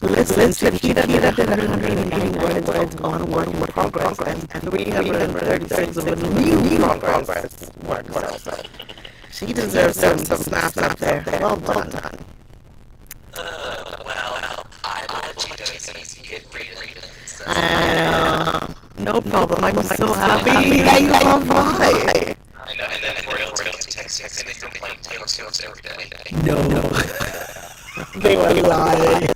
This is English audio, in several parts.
Listen, Chiquita did 189 words on work in progress and 336 of a new progress work. So she deserves some snaps up there. Well done. Well, I let you get read. So. No problem. I'm so happy that you love mine. I know, and then Oriole text you and they've been playing Taylor Swift every day. No. They were lying. You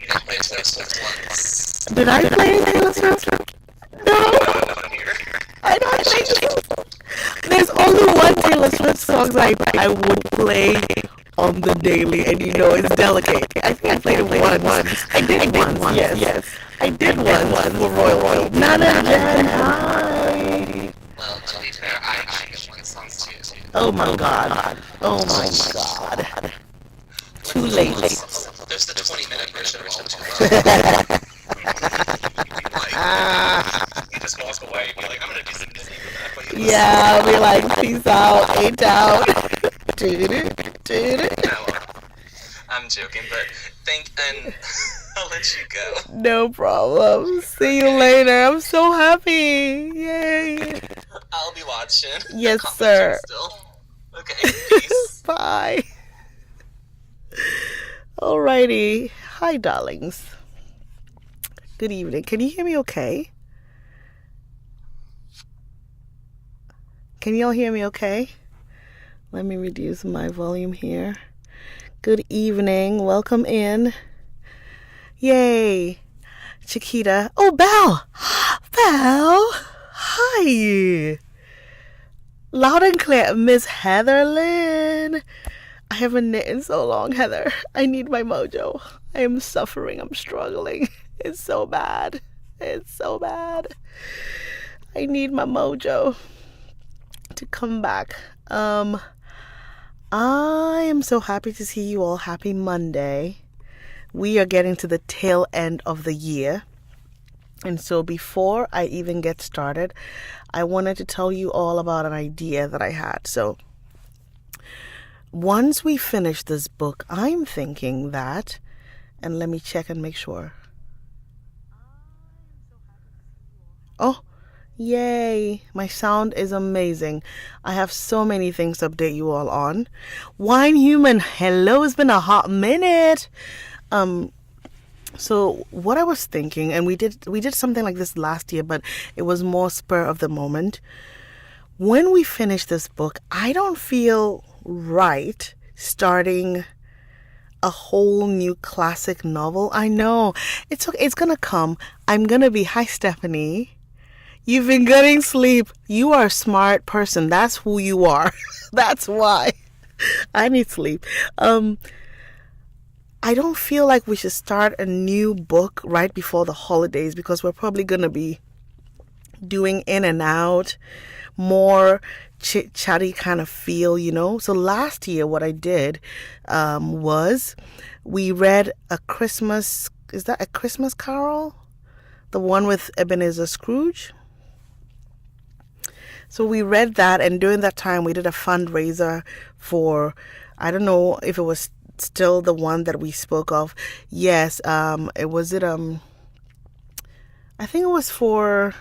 didn't play Taylor Swift once. Did I play Taylor Swift? No. I don't think so. There's only one Taylor Swift song that I would play on the daily, and you know it's Delicate. I think I played it once. I did once. Yes. I did once for Royal. Nana Jan. Hi. Well, to be fair, I have one song too. Oh my god. Too late. There's the 20-minute version of all you just walk away and be like, I'm gonna do some Disney with that. Yeah, I'll be like, peace out, 8 out. I'm joking, but and I'll let you go. No problem. See you later. I'm so happy. Yay. I'll be watching. Yes, sir. Still. Okay, peace. Bye. Alrighty. Hi, darlings. Good evening. Can you hear me okay? Can y'all hear me okay? Let me reduce my volume here. Good evening. Welcome in. Yay. Chiquita. Oh, Belle. Belle. Hi. Loud and clear. Miss Heather Lynn. I haven't knit in so long, Heather. I need my mojo. I am suffering. I'm struggling. It's so bad. I need my mojo to come back. I am so happy to see you all. Happy Monday. We are getting to the tail end of the year. And so before I even get started, I wanted to tell you all about an idea that I had. So once we finish this book, I'm thinking that, and let me check and make sure. Oh, yay. My sound is amazing. I have so many things to update you all on. Wine Human, hello. It's been a hot minute. So what I was thinking, and we did something like this last year, but it was more spur of the moment. When we finish this book, I don't feel right starting a whole new classic novel. I know. It's okay. It's gonna come. I'm gonna be, hi Stephanie. You've been getting sleep. You are a smart person. That's who you are. That's why. I need sleep. I don't feel like we should start a new book right before the holidays because we're probably going to be doing in and out, more chit-chatty kind of feel, you know. So last year what I did was we read A Christmas Carol? The one with Ebenezer Scrooge? So we read that, and during that time we did a fundraiser for, I don't know if it was still the one that we spoke of. Yes, I think it was for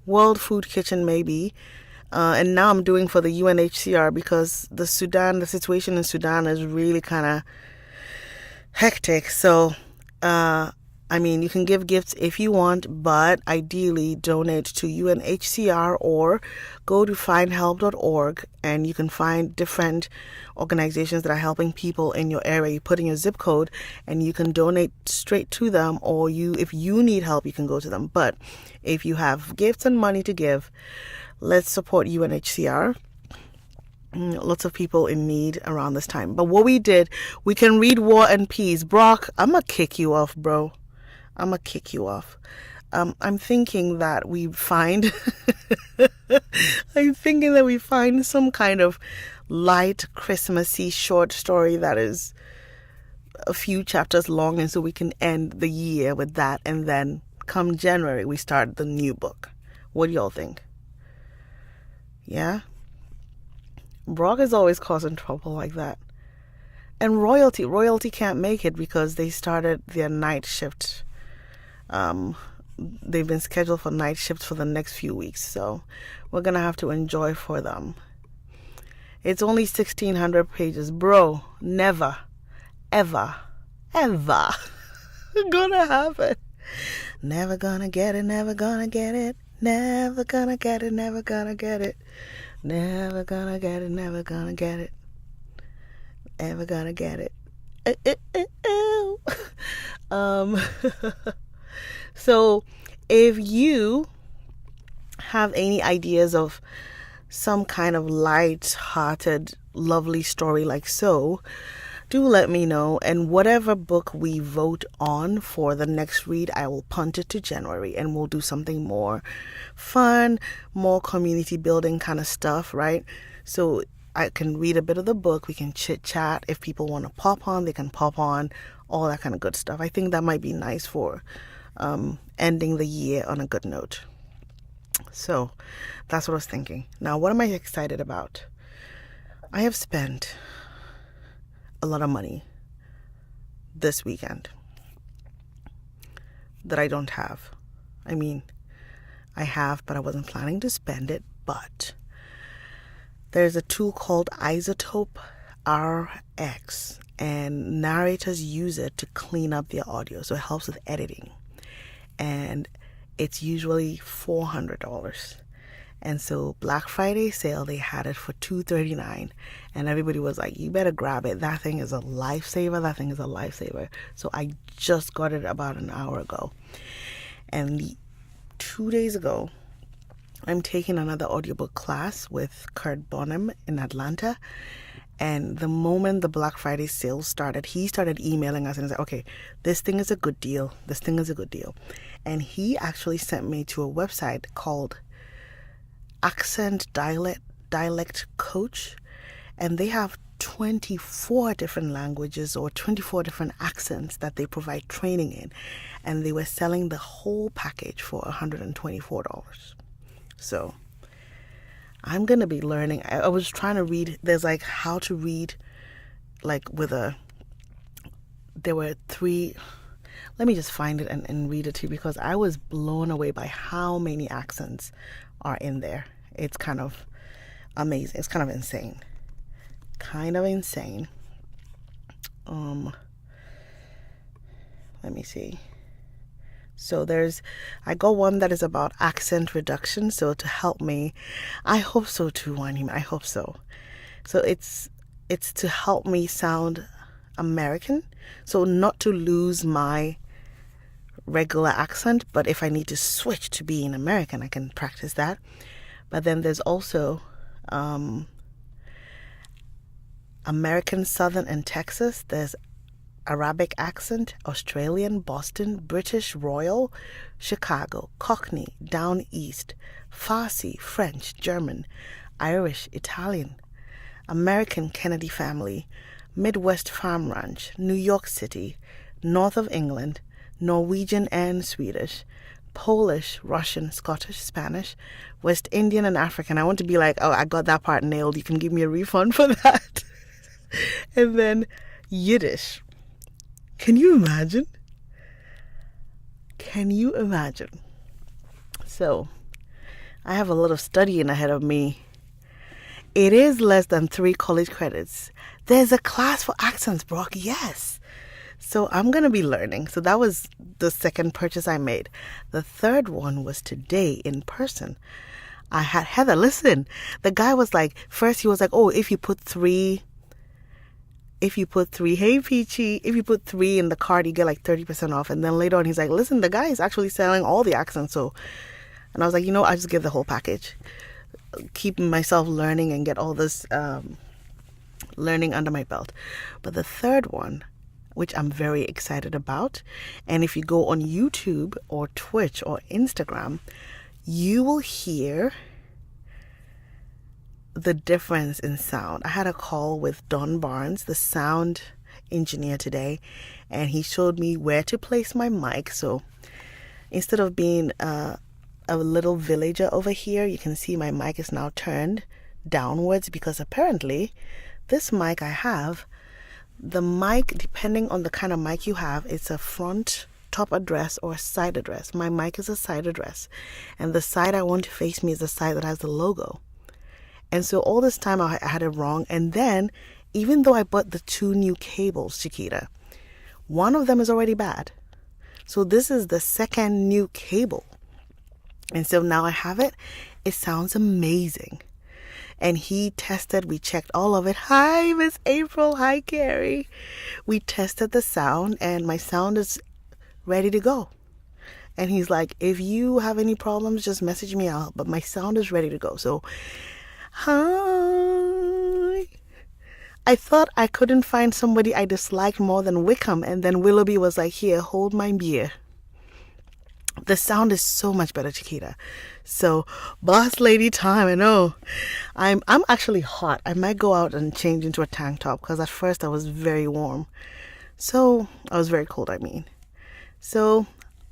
World Food Kitchen maybe. And now I'm doing for the UNHCR because the situation in Sudan is really kind of hectic. So, you can give gifts if you want, but ideally donate to UNHCR or go to findhelp.org and you can find different organizations that are helping people in your area. You put in your zip code and you can donate straight to them, or if you need help, you can go to them. But if you have gifts and money to give, let's support UNHCR. Lots of people in need around this time. But what we did, we can read War and Peace. Brock, I'm going to kick you off, bro. I'm thinking that we find some kind of light Christmassy short story that is a few chapters long, and so we can end the year with that, and then come January we start the new book. What do y'all think? Yeah? Brock is always causing trouble like that. And royalty can't make it because they started their night shift. They've been scheduled for night shifts for the next few weeks, so we're gonna have to enjoy for them. It's only 1,600 pages, bro. Never, ever gonna happen. Never gonna get it, never gonna get it, never gonna get it, never gonna get it, never gonna get it, never gonna get it, ever gonna get it. So if you have any ideas of some kind of light-hearted, lovely story like so, do let me know. And whatever book we vote on for the next read, I will punt it to January and we'll do something more fun, more community building kind of stuff, right? So I can read a bit of the book, we can chit chat. If people want to pop on, they can pop on, all that kind of good stuff. I think that might be nice for ending the year on a good note. So that's what I was thinking. Now, what am I excited about? I have spent a lot of money this weekend that I don't have. I mean, I have, but I wasn't planning to spend it. But there's a tool called Isotope RX, and narrators use it to clean up their audio. So it helps with editing. And it's usually $400. And so Black Friday sale, they had it for $239, and everybody was like, you better grab it. That thing is a lifesaver. That thing is a lifesaver. So I just got it about an hour ago. And 2 days ago, I'm taking another audiobook class with Kurt Bonham in Atlanta. And the moment the Black Friday sale started, he started emailing us and said, okay, this thing is a good deal. This thing is a good deal. And he actually sent me to a website called Accent Dialect Coach. And they have 24 different languages or 24 different accents that they provide training in. And they were selling the whole package for $124. So I'm going to be learning. I was trying to read, there's like how to read, like with there were 3, let me just find it and read it to you, because I was blown away by how many accents are in there. It's kind of amazing. It's kind of insane. Let me see. So I got one that is about accent reduction. So to help me, I hope so too, Wanima. I hope so. So it's to help me sound American. So not to lose my regular accent, but if I need to switch to being American, I can practice that. But then there's also American Southern and Texas. There's Arabic accent, Australian, Boston, British, Royal, Chicago, Cockney, Down East, Farsi, French, German, Irish, Italian, American Kennedy family, Midwest Farm Ranch, New York City, North of England, Norwegian and Swedish, Polish, Russian, Scottish, Spanish, West Indian and African. I want to be like, oh, I got that part nailed. You can give me a refund for that. And then Yiddish. Can you imagine? So, I have a lot of studying ahead of me. It is less than 3 college credits. There's a class for accents, Brock. Yes. So, I'm going to be learning. So, that was the second purchase I made. The third one was today in person. I had Heather, listen. The guy was like, first he was like, oh, if you put 3, hey Peachy, if you put 3 in the cart, you get like 30% off. And then later on, he's like, listen, the guy is actually selling all the accents. So, and I was like, I just give the whole package. Keep myself learning and get all this learning under my belt. But the third one, which I'm very excited about, and if you go on YouTube or Twitch or Instagram, you will hear the difference in sound. I had a call with Don Barnes, the sound engineer, today, and he showed me where to place my mic. So instead of being a little villager over here, you can see my mic is now turned downwards, because apparently this mic I have, The mic, depending on the kind of mic you have, it's a front top address or a side address. My mic is a side address, and the side I want to face me is the side that has the logo. And so all this time I had it wrong. And then, even though I bought the 2 new cables, Chiquita, one of them is already bad. So this is the second new cable. And so now I have it. It sounds amazing. And he tested, we checked all of it. Hi, Miss April. Hi, Carrie. We tested the sound, and my sound is ready to go. And he's like, if you have any problems, just message me out. But my sound is ready to go. So, hi. I thought I couldn't find somebody I disliked more than Wickham. And then Willoughby was like, here, hold my beer. The sound is so much better, Chiquita. So, boss lady time. I know. I'm actually hot. I might go out and change into a tank top because at first I was very warm. So, I was very cold, I mean. So,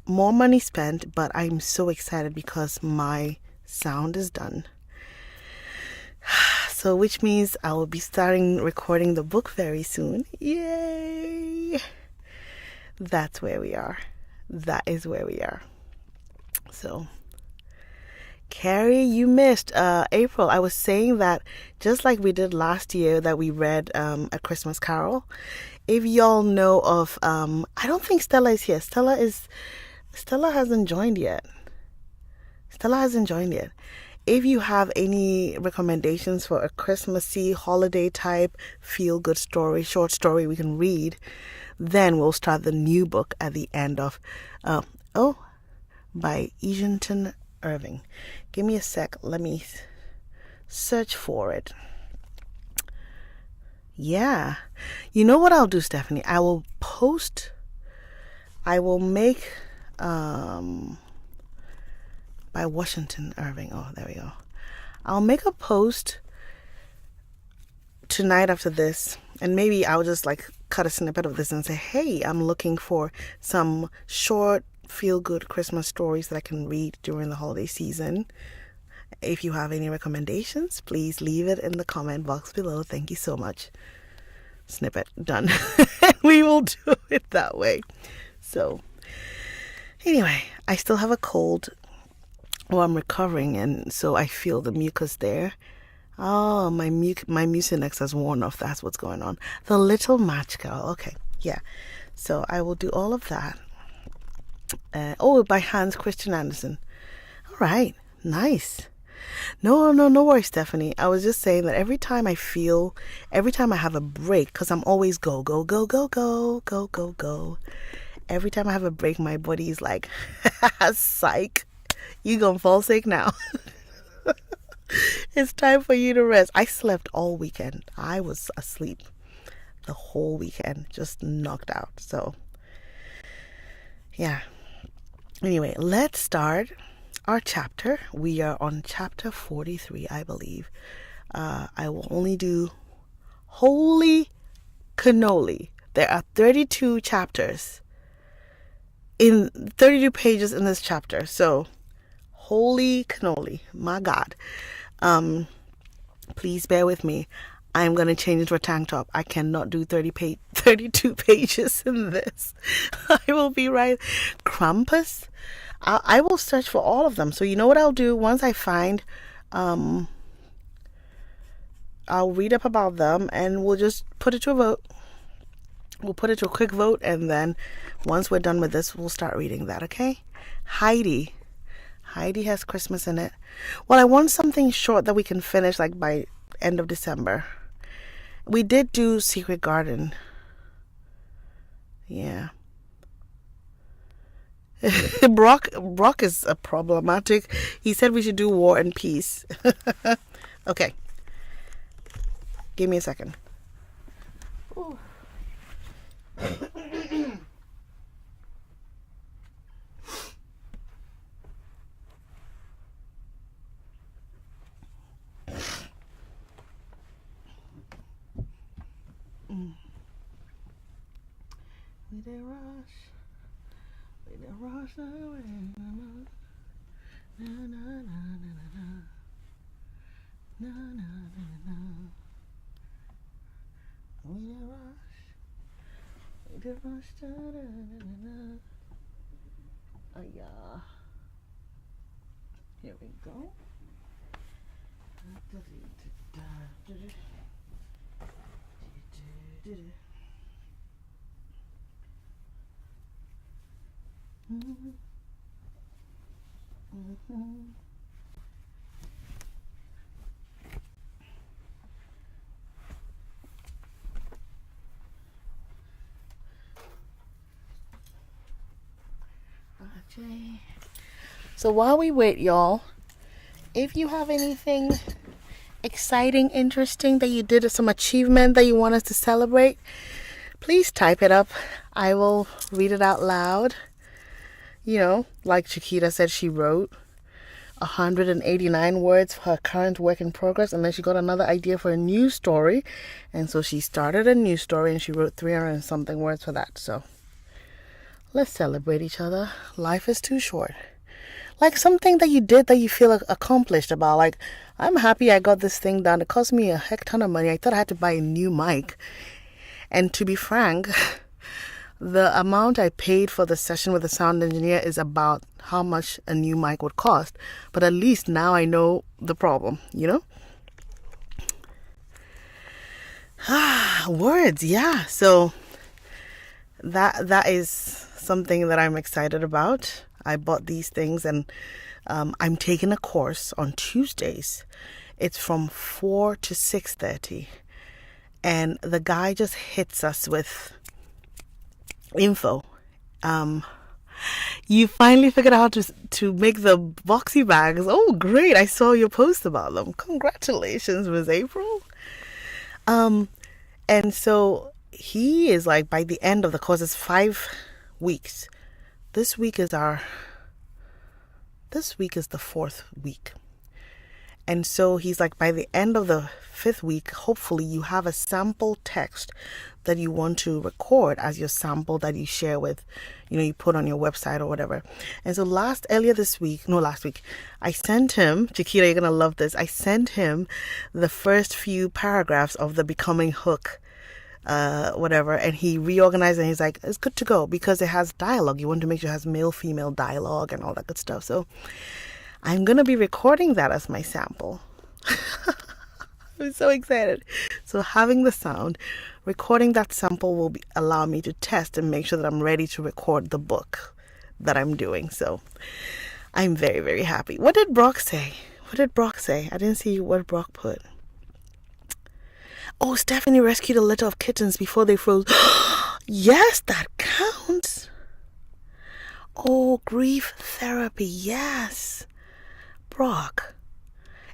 more money spent, but I'm so excited because my sound is done. So, which means I will be starting recording the book very soon. Yay! That's where we are. That is where we are. So, Carrie, you missed April. I was saying that just like we did last year that we read A Christmas Carol. If y'all know of, I don't think Stella is here. Stella hasn't joined yet. If you have any recommendations for a Christmassy, holiday type, feel good story, short story we can read, then we'll start the new book at the end of, by Egerton Irving. Give me a sec. Let me search for it. Yeah. You know what I'll do, Stephanie? I will make, by Washington Irving. Oh, there we go. I'll make a post tonight after this, and maybe I'll just like cut a snippet of this and say, hey, I'm looking for some short feel-good Christmas stories that I can read during the holiday season. If you have any recommendations, please leave it in the comment box below. Thank you so much. Snippet done. We will do it that way. So anyway, I still have a cold. Oh, I'm recovering, and so I feel the mucus there. Oh, my mucinex has worn off. That's what's going on. The Little Match Girl. Okay, yeah. So I will do all of that. By Hans Christian Andersen. All right, nice. No worries, Stephanie. I was just saying that every time I have a break, because I'm always go. Every time I have a break, my body's like, psych, you gonna fall sick now. It's time for you to rest. I slept all weekend. I was asleep the whole weekend, just knocked out. So, yeah. Anyway, let's start our chapter. We are on chapter 43, I believe. I will only do holy cannoli. There are 32 chapters in 32 pages in this chapter. So, holy cannoli, my God. Please bear with me. I'm going to change into a tank top. I cannot do 32 pages in this. I will be right. Krampus. I will search for all of them. So you know what I'll do? Once I find, I'll read up about them and we'll just put it to a vote. We'll put it to a quick vote, and then once we're done with this, we'll start reading that, okay? Heidi has Christmas in it. Well, I want something short that we can finish like by end of December. We did do Secret Garden. Yeah. Brock is a problematic. He said we should do War and Peace. Okay. Give me a second. Ooh. We did rush away. Na na na na na na na na na. We did rush. Oh, yeah. Here we go. Okay. So while we wait, y'all, if you have anything exciting, interesting that you did, some achievement that you want us to celebrate, please type it up. I will read it out loud. You know, like Chiquita said, she wrote 189 words for her current work in progress, and then she got another idea for a new story, and so she started a new story and she wrote 300 and something words for that. So let's celebrate each other. Life is too short. Like something that you did that you feel accomplished about. Like, I'm happy I got this thing done. It cost me a heck ton of money. I thought I had to buy a new mic. And to be frank, the amount I paid for the session with the sound engineer is about how much a new mic would cost. But at least now I know the problem, you know? Words, yeah. So that is something that I'm excited about. I bought these things, and I'm taking a course on Tuesdays. It's from 4 to 6:30. And the guy just hits us with info. You finally figured out how to make the boxy bags. Oh, great. I saw your post about them. Congratulations, Miss April. And so he is like, by the end of the course, it's 5 weeks. This week is the 4th week. And so he's like, by the end of the 5th week, hopefully you have a sample text that you want to record as your sample that you share with, you put on your website or whatever. And so last week, I sent him, Chiquita, you're going to love this. I sent him the first few paragraphs of the Becoming Hook whatever, and he reorganized and he's like, it's good to go because it has dialogue. You want to make sure it has male female dialogue and all that good stuff. So I'm gonna be recording that as my sample. I'm so excited. So having the sound, recording that sample will allow me to test and make sure that I'm ready to record the book that I'm doing. So I'm very, very happy. What did Brock say? I didn't see what Brock put. Oh, Stephanie rescued a litter of kittens before they froze. Yes, that counts. Oh, grief therapy. Yes. Brock.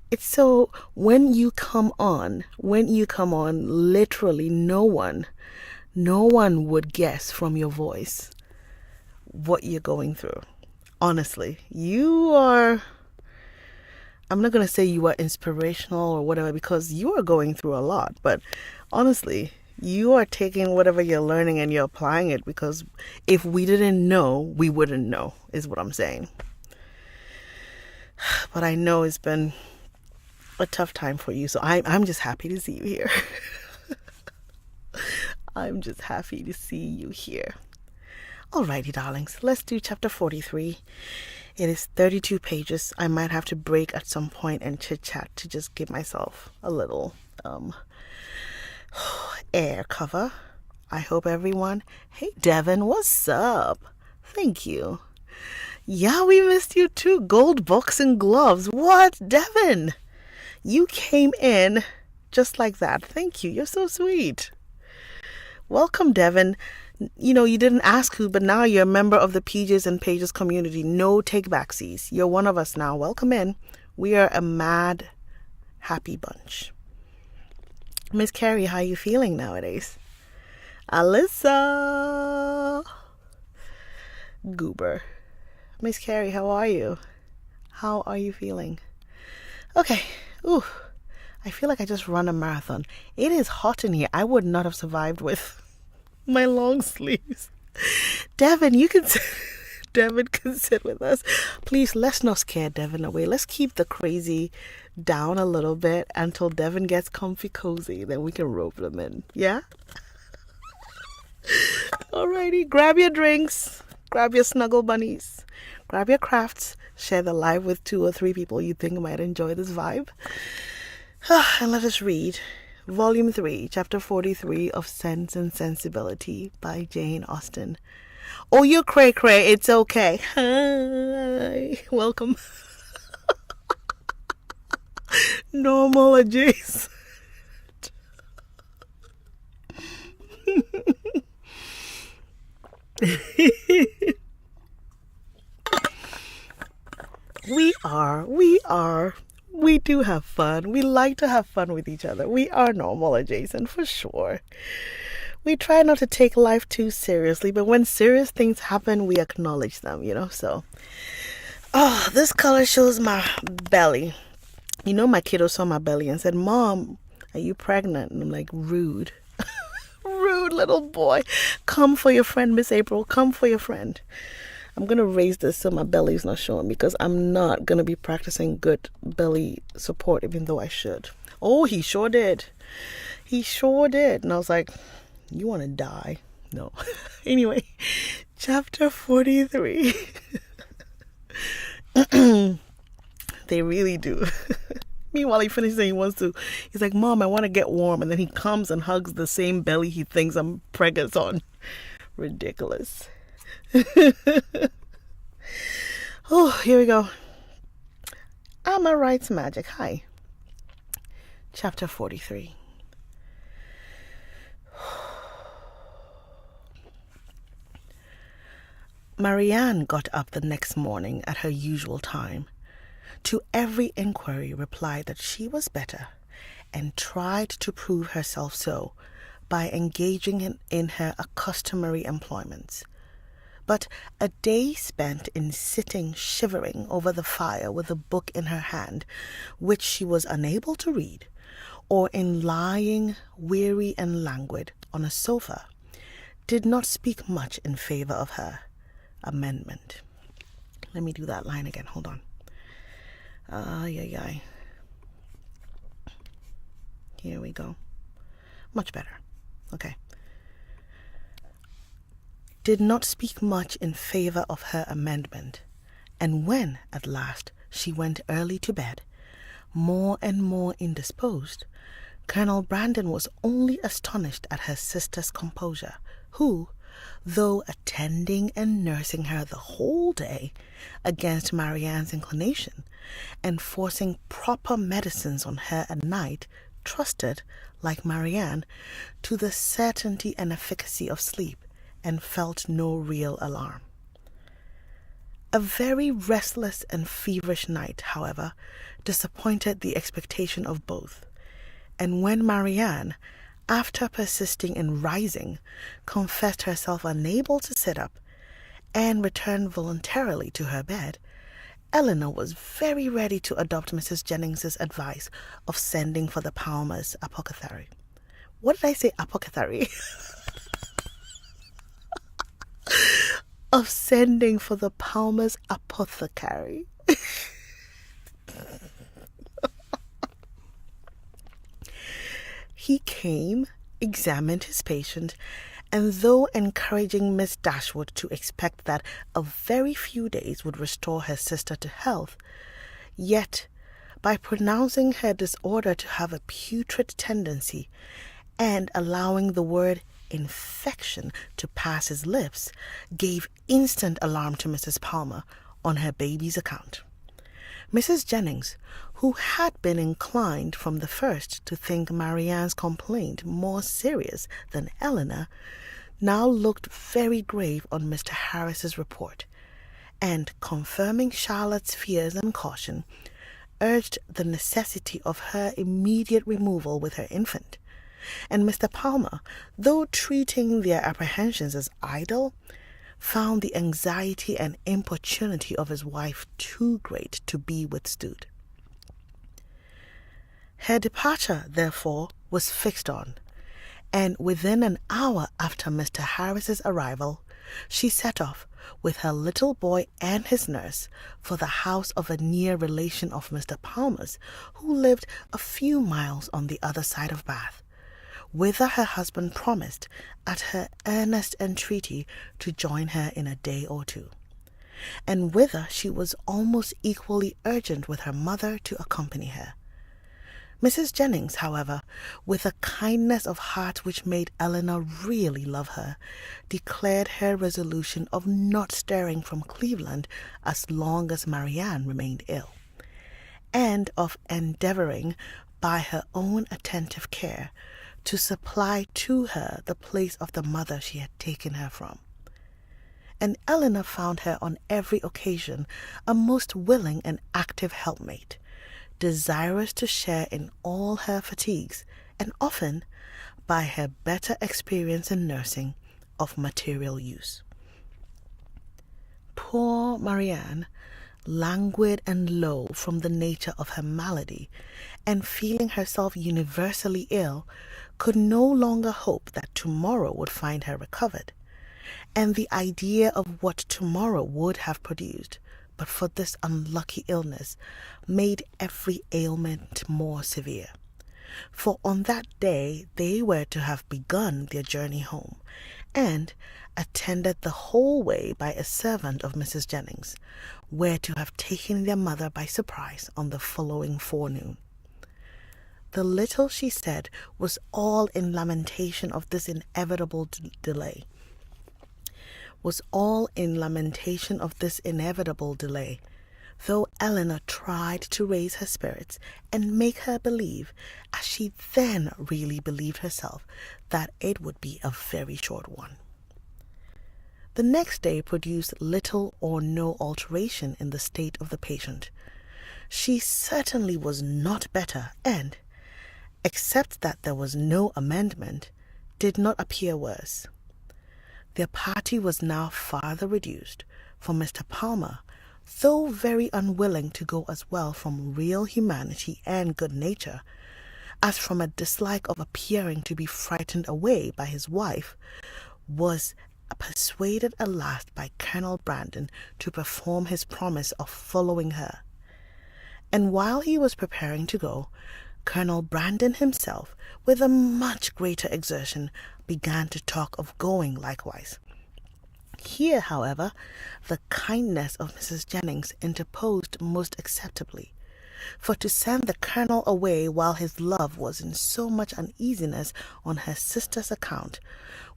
It's so, when you come on, literally no one would guess from your voice what you're going through. Honestly, I'm not going to say you are inspirational or whatever, because you are going through a lot. But honestly, you are taking whatever you're learning and you're applying it, because if we didn't know, we wouldn't know, is what I'm saying. But I know it's been a tough time for you. So I'm just happy to see you here. I'm just happy to see you here. Alrighty, darlings. Let's do chapter 43. It is 32 pages. I might have to break at some point and chit-chat to just give myself a little air cover. I hope everyone... Hey, Devin, what's up? Thank you. Yeah, we missed you too. Gold boxing gloves. What? Devin, you came in just like that. Thank you. You're so sweet. Welcome, Devin. You didn't ask who, but now you're a member of the PJs and Pages community. No take-backsies. You're one of us now. Welcome in. We are a mad, happy bunch. Miss Carrie, how are you feeling nowadays? Alyssa. Goober. Miss Carrie, how are you? How are you feeling? Okay. Ooh. I feel like I just run a marathon. It is hot in here. I would not have survived with my long sleeves. Devin, Devin can sit with us. Please, let's not scare Devin away. Let's keep the crazy down a little bit until Devin gets comfy cozy. Then we can rope them in. Yeah? Alrighty, grab your drinks, grab your snuggle bunnies, grab your crafts, share the live with 2 or 3 people you think might enjoy this vibe. And let us read Volume 3, Chapter 43 of Sense and Sensibility by Jane Austen. Oh, you cray cray, it's okay. Hi, welcome. Normal adjacent. We do have fun. We like to have fun with each other. We are normal adjacent for sure. We try not to take life too seriously, but when serious things happen, we acknowledge them, so. Oh, this color shows my belly. My kiddo saw my belly and said, "Mom, are you pregnant?" And I'm like, rude. Rude little boy. Come for your friend, Miss April. Come for your friend. I'm going to raise this so my belly's not showing because I'm not going to be practicing good belly support even though I should. Oh, he sure did. He sure did. And I was like, you want to die? No. Anyway, chapter 43. They really do. Meanwhile, he finishes and he wants to. He's like, "Mom, I want to get warm." And then he comes and hugs the same belly he thinks I'm pregnant on. Ridiculous. Oh, here we go. Amma writes magic. Hi. Chapter 43. Marianne got up the next morning at her usual time. To every inquiry replied that she was better, and tried to prove herself so by engaging in her customary employments. But a day spent in sitting shivering over the fire with a book in her hand, which she was unable to read, or in lying, weary and languid, on a sofa, did not speak much in favor of her amendment. Let me do that line again. Hold on. Here we go. Much better. Okay. Did not speak much in favor of her amendment, and when, at last, she went early to bed, more and more indisposed, Colonel Brandon was only astonished at her sister's composure, who, though attending and nursing her the whole day against Marianne's inclination, and forcing proper medicines on her at night, trusted, like Marianne, to the certainty and efficacy of sleep, and felt no real alarm. A very restless and feverish night, however, disappointed the expectation of both, and when Marianne, after persisting in rising, confessed herself unable to sit up, and returned voluntarily to her bed, Eleanor was very ready to adopt Mrs. Jennings's advice of sending for the Palmers' apothecary. What did I say, apothecary? Of sending for the Palmers' apothecary. He came, examined his patient, and though encouraging Miss Dashwood to expect that a very few days would restore her sister to health, yet, by pronouncing her disorder to have a putrid tendency, and allowing the word infection to pass his lips, gave instant alarm to Mrs. Palmer on her baby's account. Mrs. Jennings, who had been inclined from the first to think Marianne's complaint more serious than Eleanor, now looked very grave on Mr. Harris's report, and, confirming Charlotte's fears and caution, urged the necessity of her immediate removal with her infant. And Mr. Palmer, though treating their apprehensions as idle, found the anxiety and importunity of his wife too great to be withstood. Her departure, therefore, was fixed on, and within an hour after Mr. Harris's arrival, she set off, with her little boy and his nurse, for the house of a near relation of Mr. Palmer's, who lived a few miles on the other side of Bath, whither her husband promised, at her earnest entreaty, to join her in a day or two, and whither she was almost equally urgent with her mother to accompany her. Mrs. Jennings, however, with a kindness of heart which made Eleanor really love her, declared her resolution of not stirring from Cleveland as long as Marianne remained ill, and of endeavouring, by her own attentive care, to supply to her the place of the mother she had taken her from. And Eleanor found her on every occasion a most willing and active helpmate, desirous to share in all her fatigues, and often, by her better experience in nursing, of material use. Poor Marianne, languid and low from the nature of her malady, and feeling herself universally ill, could no longer hope that tomorrow would find her recovered, and the idea of what tomorrow would have produced, but for this unlucky illness, made every ailment more severe. For on that day they were to have begun their journey home, and, attended the whole way by a servant of Mrs. Jennings, were to have taken their mother by surprise on the following forenoon. The little she said was all in lamentation of this inevitable delay, though Eleanor tried to raise her spirits and make her believe, as she then really believed herself, that it would be a very short one. The next day produced little or no alteration in the state of the patient. She certainly was not better, and, except that there was no amendment, did not appear worse. Their party was now farther reduced, for Mr. Palmer, though very unwilling to go as well from real humanity and good nature, as from a dislike of appearing to be frightened away by his wife, was persuaded at last by Colonel Brandon to perform his promise of following her. And while he was preparing to go, Colonel Brandon himself, with a much greater exertion, began to talk of going likewise. Here, however, the kindness of Mrs. Jennings interposed most acceptably, for to send the Colonel away while his love was in so much uneasiness on her sister's account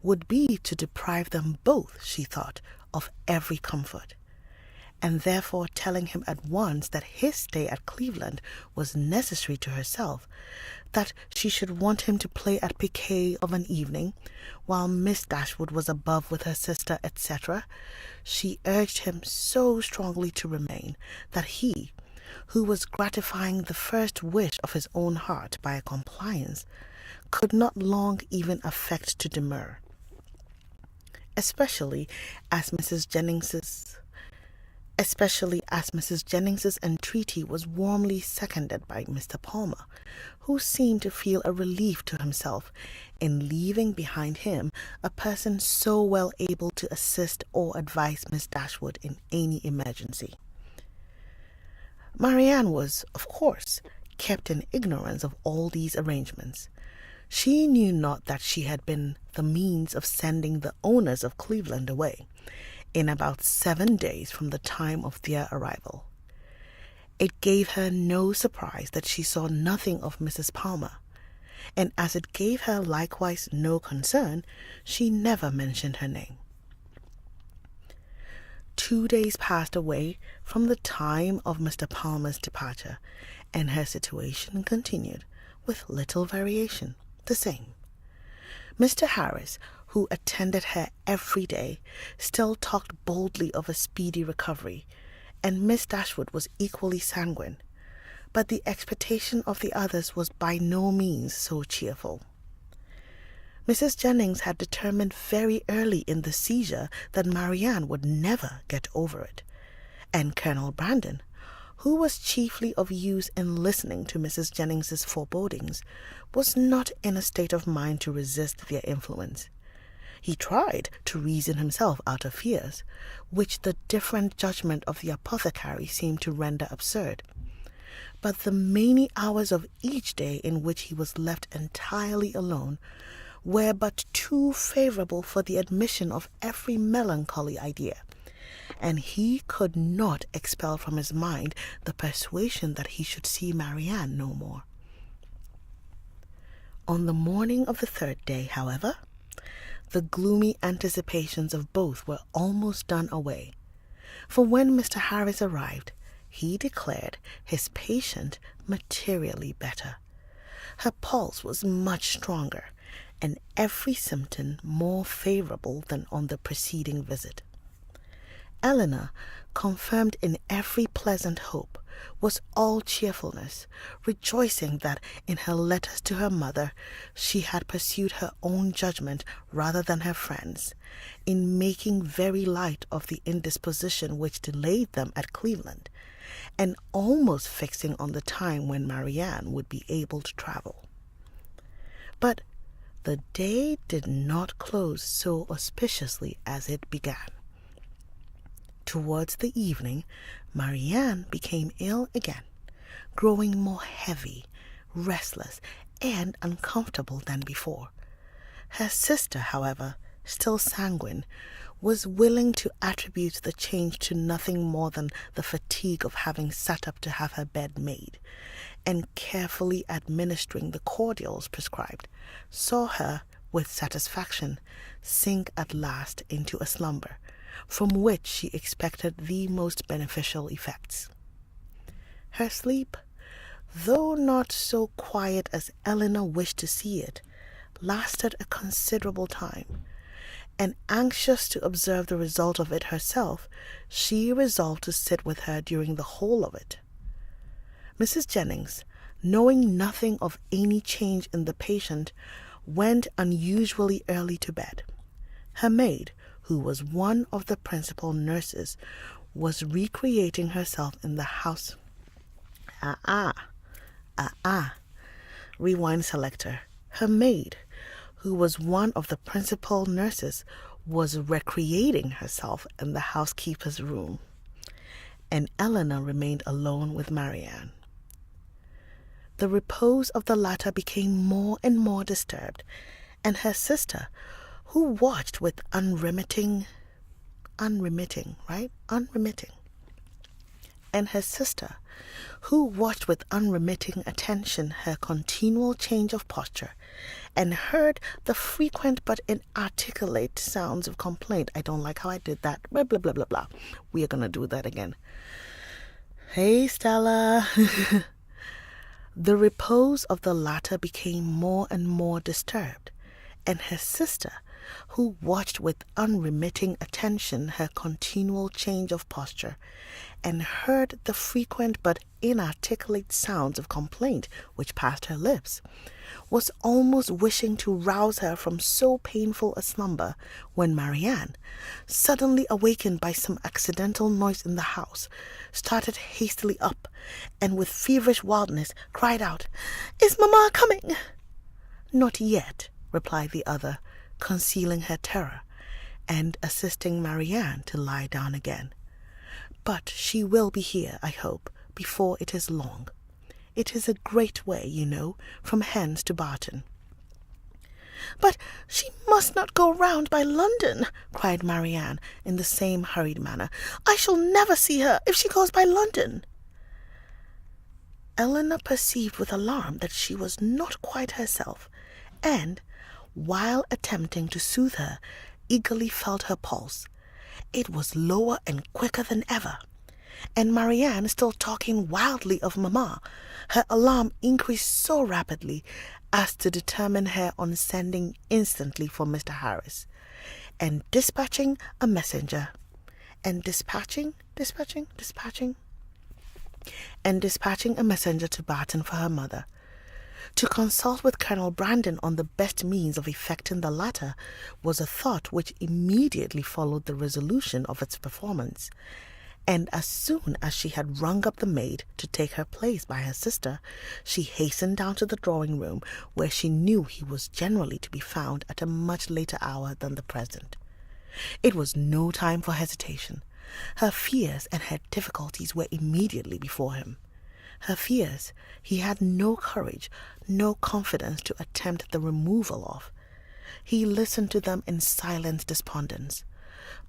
would be to deprive them both, she thought, of every comfort, and therefore telling him at once that his stay at Cleveland was necessary to herself, that she should want him to play at piquet of an evening, while Miss Dashwood was above with her sister, etc., she urged him so strongly to remain, that he, who was gratifying the first wish of his own heart by a compliance, could not long even affect to demur, especially as Mrs. Jennings's entreaty was warmly seconded by Mr. Palmer, who seemed to feel a relief to himself in leaving behind him a person so well able to assist or advise Miss Dashwood in any emergency. Marianne was, of course, kept in ignorance of all these arrangements. She knew not that she had been the means of sending the owners of Cleveland away, in about 7 days from the time of their arrival. It gave her no surprise that she saw nothing of Mrs. Palmer, and as it gave her likewise no concern, she never mentioned her name. 2 days passed away from the time of Mr. Palmer's departure, and her situation continued, with little variation, the same. Mr. Harris, who attended her every day, still talked boldly of a speedy recovery, and Miss Dashwood was equally sanguine, but the expectation of the others was by no means so cheerful. Mrs. Jennings had determined very early in the seizure that Marianne would never get over it, and Colonel Brandon, who was chiefly of use in listening to Mrs. Jennings's forebodings, was not in a state of mind to resist their influence. He tried to reason himself out of fears, which the different judgment of the apothecary seemed to render absurd, but the many hours of each day in which he was left entirely alone were but too favorable for the admission of every melancholy idea, and he could not expel from his mind the persuasion that he should see Marianne no more. On the morning of the third day, however, the gloomy anticipations of both were almost done away, for when Mr. Harris arrived, he declared his patient materially better. Her pulse was much stronger, and every symptom more favorable than on the preceding visit. Eleanor, confirmed in every pleasant hope, was all cheerfulness, rejoicing that in her letters to her mother she had pursued her own judgment rather than her friends, in making very light of the indisposition which delayed them at Cleveland, and almost fixing on the time when Marianne would be able to travel. But the day did not close so auspiciously as it began. Towards the evening, Marianne became ill again, growing more heavy, restless, and uncomfortable than before. Her sister, however, still sanguine, was willing to attribute the change to nothing more than the fatigue of having sat up to have her bed made, and carefully administering the cordials prescribed, saw her, with satisfaction, sink at last into a slumber, from which she expected the most beneficial effects. Her sleep, though not so quiet as Eleanor wished to see it, lasted a considerable time, and anxious to observe the result of it herself, she resolved to sit with her during the whole of it. Mrs. Jennings, knowing nothing of any change in the patient, went unusually early to bed. Her maid, who was one of the principal nurses, was recreating herself in the house. Rewind selector. Her maid, who was one of the principal nurses, was recreating herself in the housekeeper's room, and Eleanor remained alone with Marianne. The repose of the latter became more and more disturbed, and her sister, who watched with unremitting, and her sister, who watched with unremitting attention her continual change of posture, and heard the frequent but inarticulate sounds of complaint. I don't like how I did that. Blah, blah, blah, blah, blah. We are going to do that again. Hey, Stella. The repose of the latter became more and more disturbed, and her sister, who watched with unremitting attention her continual change of posture, and heard the frequent but inarticulate sounds of complaint which passed her lips, was almost wishing to rouse her from so painful a slumber, when Marianne, suddenly awakened by some accidental noise in the house, started hastily up, and with feverish wildness cried out, "Is Mamma coming?" "Not yet," replied the other, concealing her terror, and assisting Marianne to lie down again. "But she will be here, I hope, before it is long. It is a great way, you know, from hence to Barton." "But she must not go round by London," cried Marianne in the same hurried manner. "I shall never see her if she goes by London." Eleanor perceived with alarm that she was not quite herself, and, while attempting to soothe her, eagerly felt her pulse. It was lower and quicker than ever, and Marianne still talking wildly of Mamma, her alarm increased so rapidly as to determine her on sending instantly for Mr. Harris, and dispatching a messenger to Barton for her mother. To consult with Colonel Brandon on the best means of effecting the latter was a thought which immediately followed the resolution of its performance, and as soon as she had rung up the maid to take her place by her sister, she hastened down to the drawing-room, where she knew he was generally to be found at a much later hour than the present. It was no time for hesitation. Her fears and her difficulties were immediately before him. Her fears he had no courage, no confidence to attempt the removal of. He listened to them in silent despondence.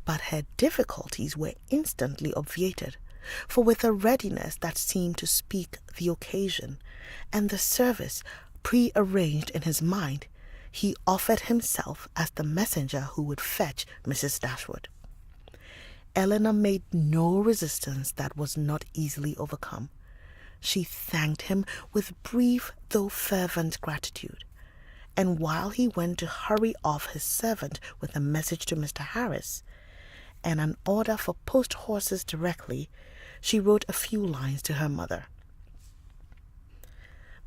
But her difficulties were instantly obviated, for with a readiness that seemed to speak the occasion, and the service pre-arranged in his mind, he offered himself as the messenger who would fetch Mrs. Dashwood. Elinor made no resistance that was not easily overcome. She thanked him with brief though fervent gratitude, and while he went to hurry off his servant with a message to Mr. Harris, and an order for post-horses directly, she wrote a few lines to her mother.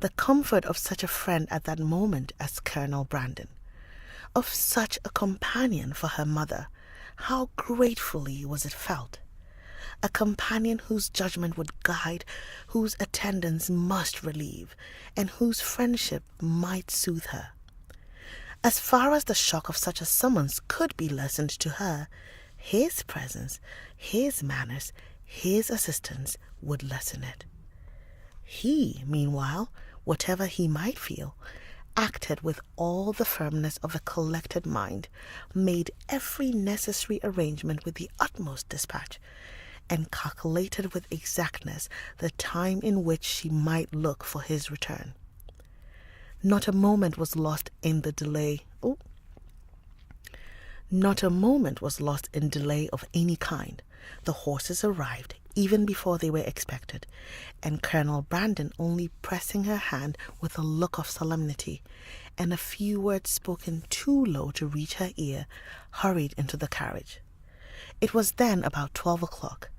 The comfort of such a friend at that moment as Colonel Brandon, of such a companion for her mother, how gratefully was it felt! A companion whose judgment would guide, whose attendance must relieve, and whose friendship might soothe her. As far as the shock of such a summons could be lessened to her, his presence, his manners, his assistance would lessen it. He, meanwhile, whatever he might feel, acted with all the firmness of a collected mind, made every necessary arrangement with the utmost dispatch, and calculated with exactness the time in which she might look for his return. Not a moment was lost in delay of any kind. The horses arrived even before they were expected, and Colonel Brandon, only pressing her hand with a look of solemnity, and a few words spoken too low to reach her ear, hurried into the carriage. It was then about 12 o'clock,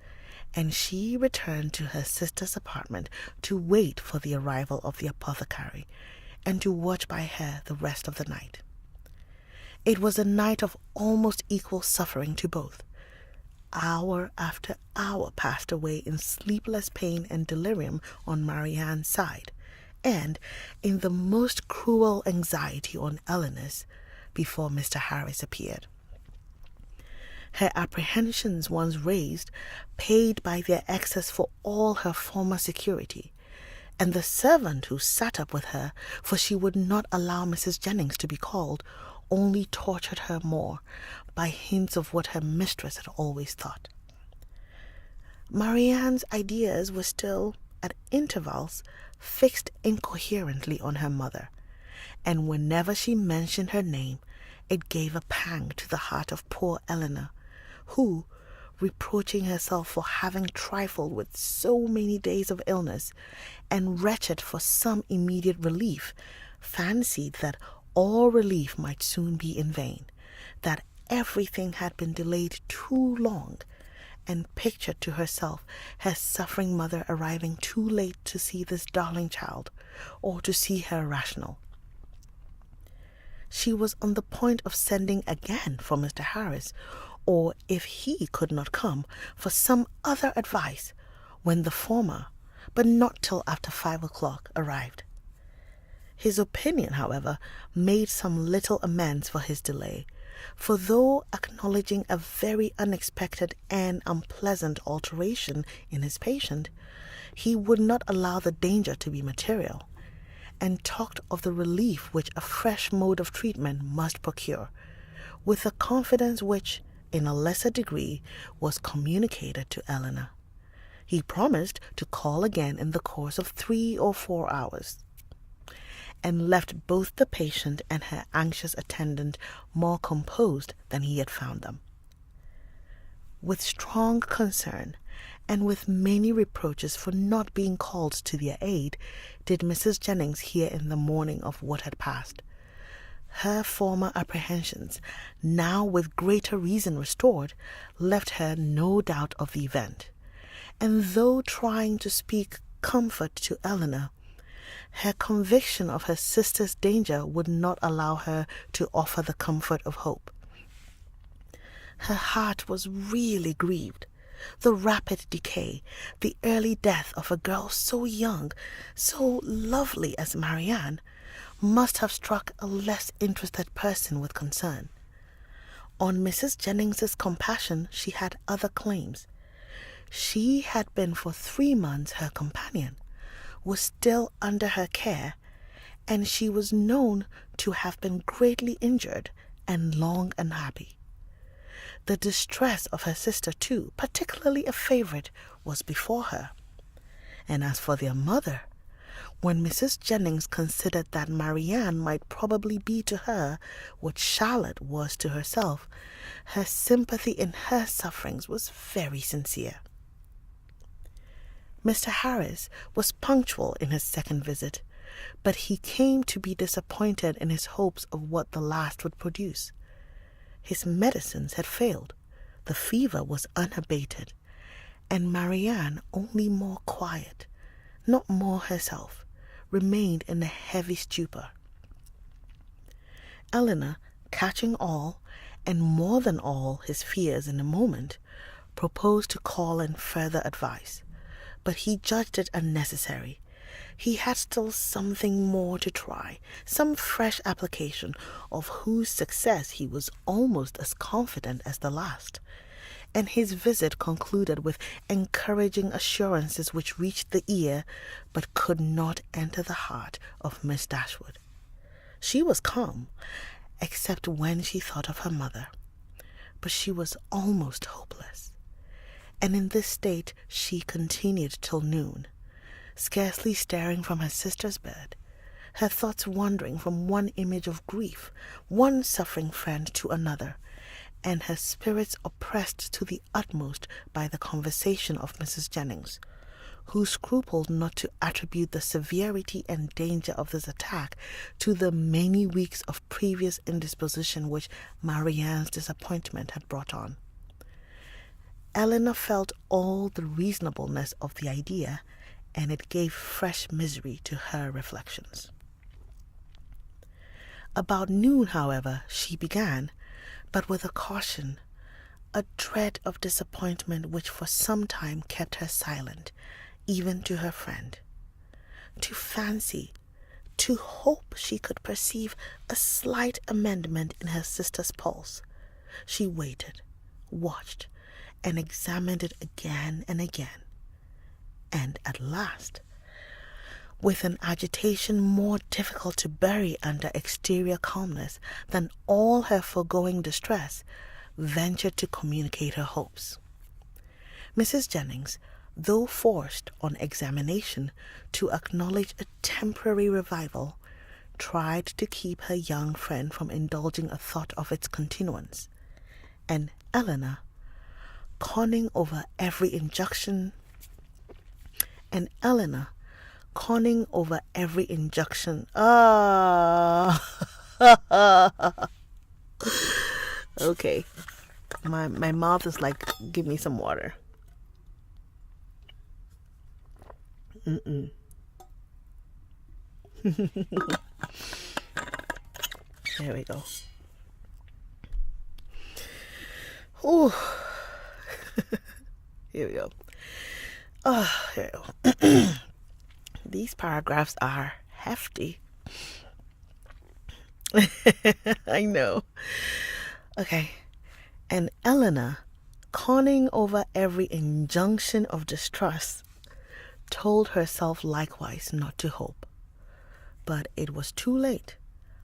and she returned to her sister's apartment to wait for the arrival of the apothecary, and to watch by her the rest of the night. It was a night of almost equal suffering to both. Hour after hour passed away in sleepless pain and delirium on Marianne's side, and in the most cruel anxiety on Elinor's, before Mr. Harris appeared. Her apprehensions once raised, paid by their excess for all her former security, and the servant who sat up with her, for she would not allow Mrs. Jennings to be called, only tortured her more by hints of what her mistress had always thought. Marianne's ideas were still, at intervals, fixed incoherently on her mother, and whenever she mentioned her name, it gave a pang to the heart of poor Elinor, who, reproaching herself for having trifled with so many days of illness, and wretched for some immediate relief, fancied that all relief might soon be in vain, that everything had been delayed too long, and pictured to herself her suffering mother arriving too late to see this darling child, or to see her rational. She was on the point of sending again for Mr. Harris, or, if he could not come, for some other advice, when the former, but not till after 5 o'clock, arrived. His opinion, however, made some little amends for his delay, for though acknowledging a very unexpected and unpleasant alteration in his patient, he would not allow the danger to be material, and talked of the relief which a fresh mode of treatment must procure, with a confidence which, in a lesser degree, was communicated to Elinor. He promised to call again in the course of 3 or 4 hours, and left both the patient and her anxious attendant more composed than he had found them. With strong concern, and with many reproaches for not being called to their aid, did Mrs. Jennings hear in the morning of what had passed. Her former apprehensions, now with greater reason restored, left her no doubt of the event, and though trying to speak comfort to Elinor, her conviction of her sister's danger would not allow her to offer the comfort of hope. Her heart was really grieved. The rapid decay, the early death of a girl so young, so lovely as Marianne, must have struck a less interested person with concern. On Mrs. Jennings's compassion she had other claims. She had been for 3 months her companion, was still under her care, and she was known to have been greatly injured and long unhappy. The distress of her sister, too, particularly a favorite, was before her. And as for their mother, when Mrs. Jennings considered that Marianne might probably be to her what Charlotte was to herself, her sympathy in her sufferings was very sincere. Mr. Harris was punctual in his second visit, but he came to be disappointed in his hopes of what the last would produce. His medicines had failed, the fever was unabated, and Marianne, only more quiet, not more herself, remained in a heavy stupor. Eleanor, catching all, and more than all, his fears in a moment, proposed to call in further advice, but he judged it unnecessary. He had still something more to try, some fresh application of whose success he was almost as confident as the last, and his visit concluded with encouraging assurances which reached the ear but could not enter the heart of Miss Dashwood. She was calm, except when she thought of her mother, but she was almost hopeless, and in this state she continued till noon, scarcely stirring from her sister's bed, her thoughts wandering from one image of grief, one suffering friend to another, and her spirits oppressed to the utmost by the conversation of Mrs. Jennings, who scrupled not to attribute the severity and danger of this attack to the many weeks of previous indisposition which Marianne's disappointment had brought on. Eleanor felt all the reasonableness of the idea, and it gave fresh misery to her reflections. About noon, however, she began, but with a caution, a dread of disappointment which for some time kept her silent, even to her friend. To fancy, to hope she could perceive a slight amendment in her sister's pulse, she waited, watched, and examined it again and again. And at last, with an agitation more difficult to bury under exterior calmness than all her foregoing distress, ventured to communicate her hopes. Mrs. Jennings, though forced on examination to acknowledge a temporary revival, tried to keep her young friend from indulging a thought of its continuance, and Eleanor, conning over every injunction, okay, my mouth is like, give me some water. There we go. Ooh. Here we go. Here we go. These paragraphs are hefty. I know. Okay. And Eleanor, conning over every injunction of distrust, told herself likewise not to hope. But it was too late.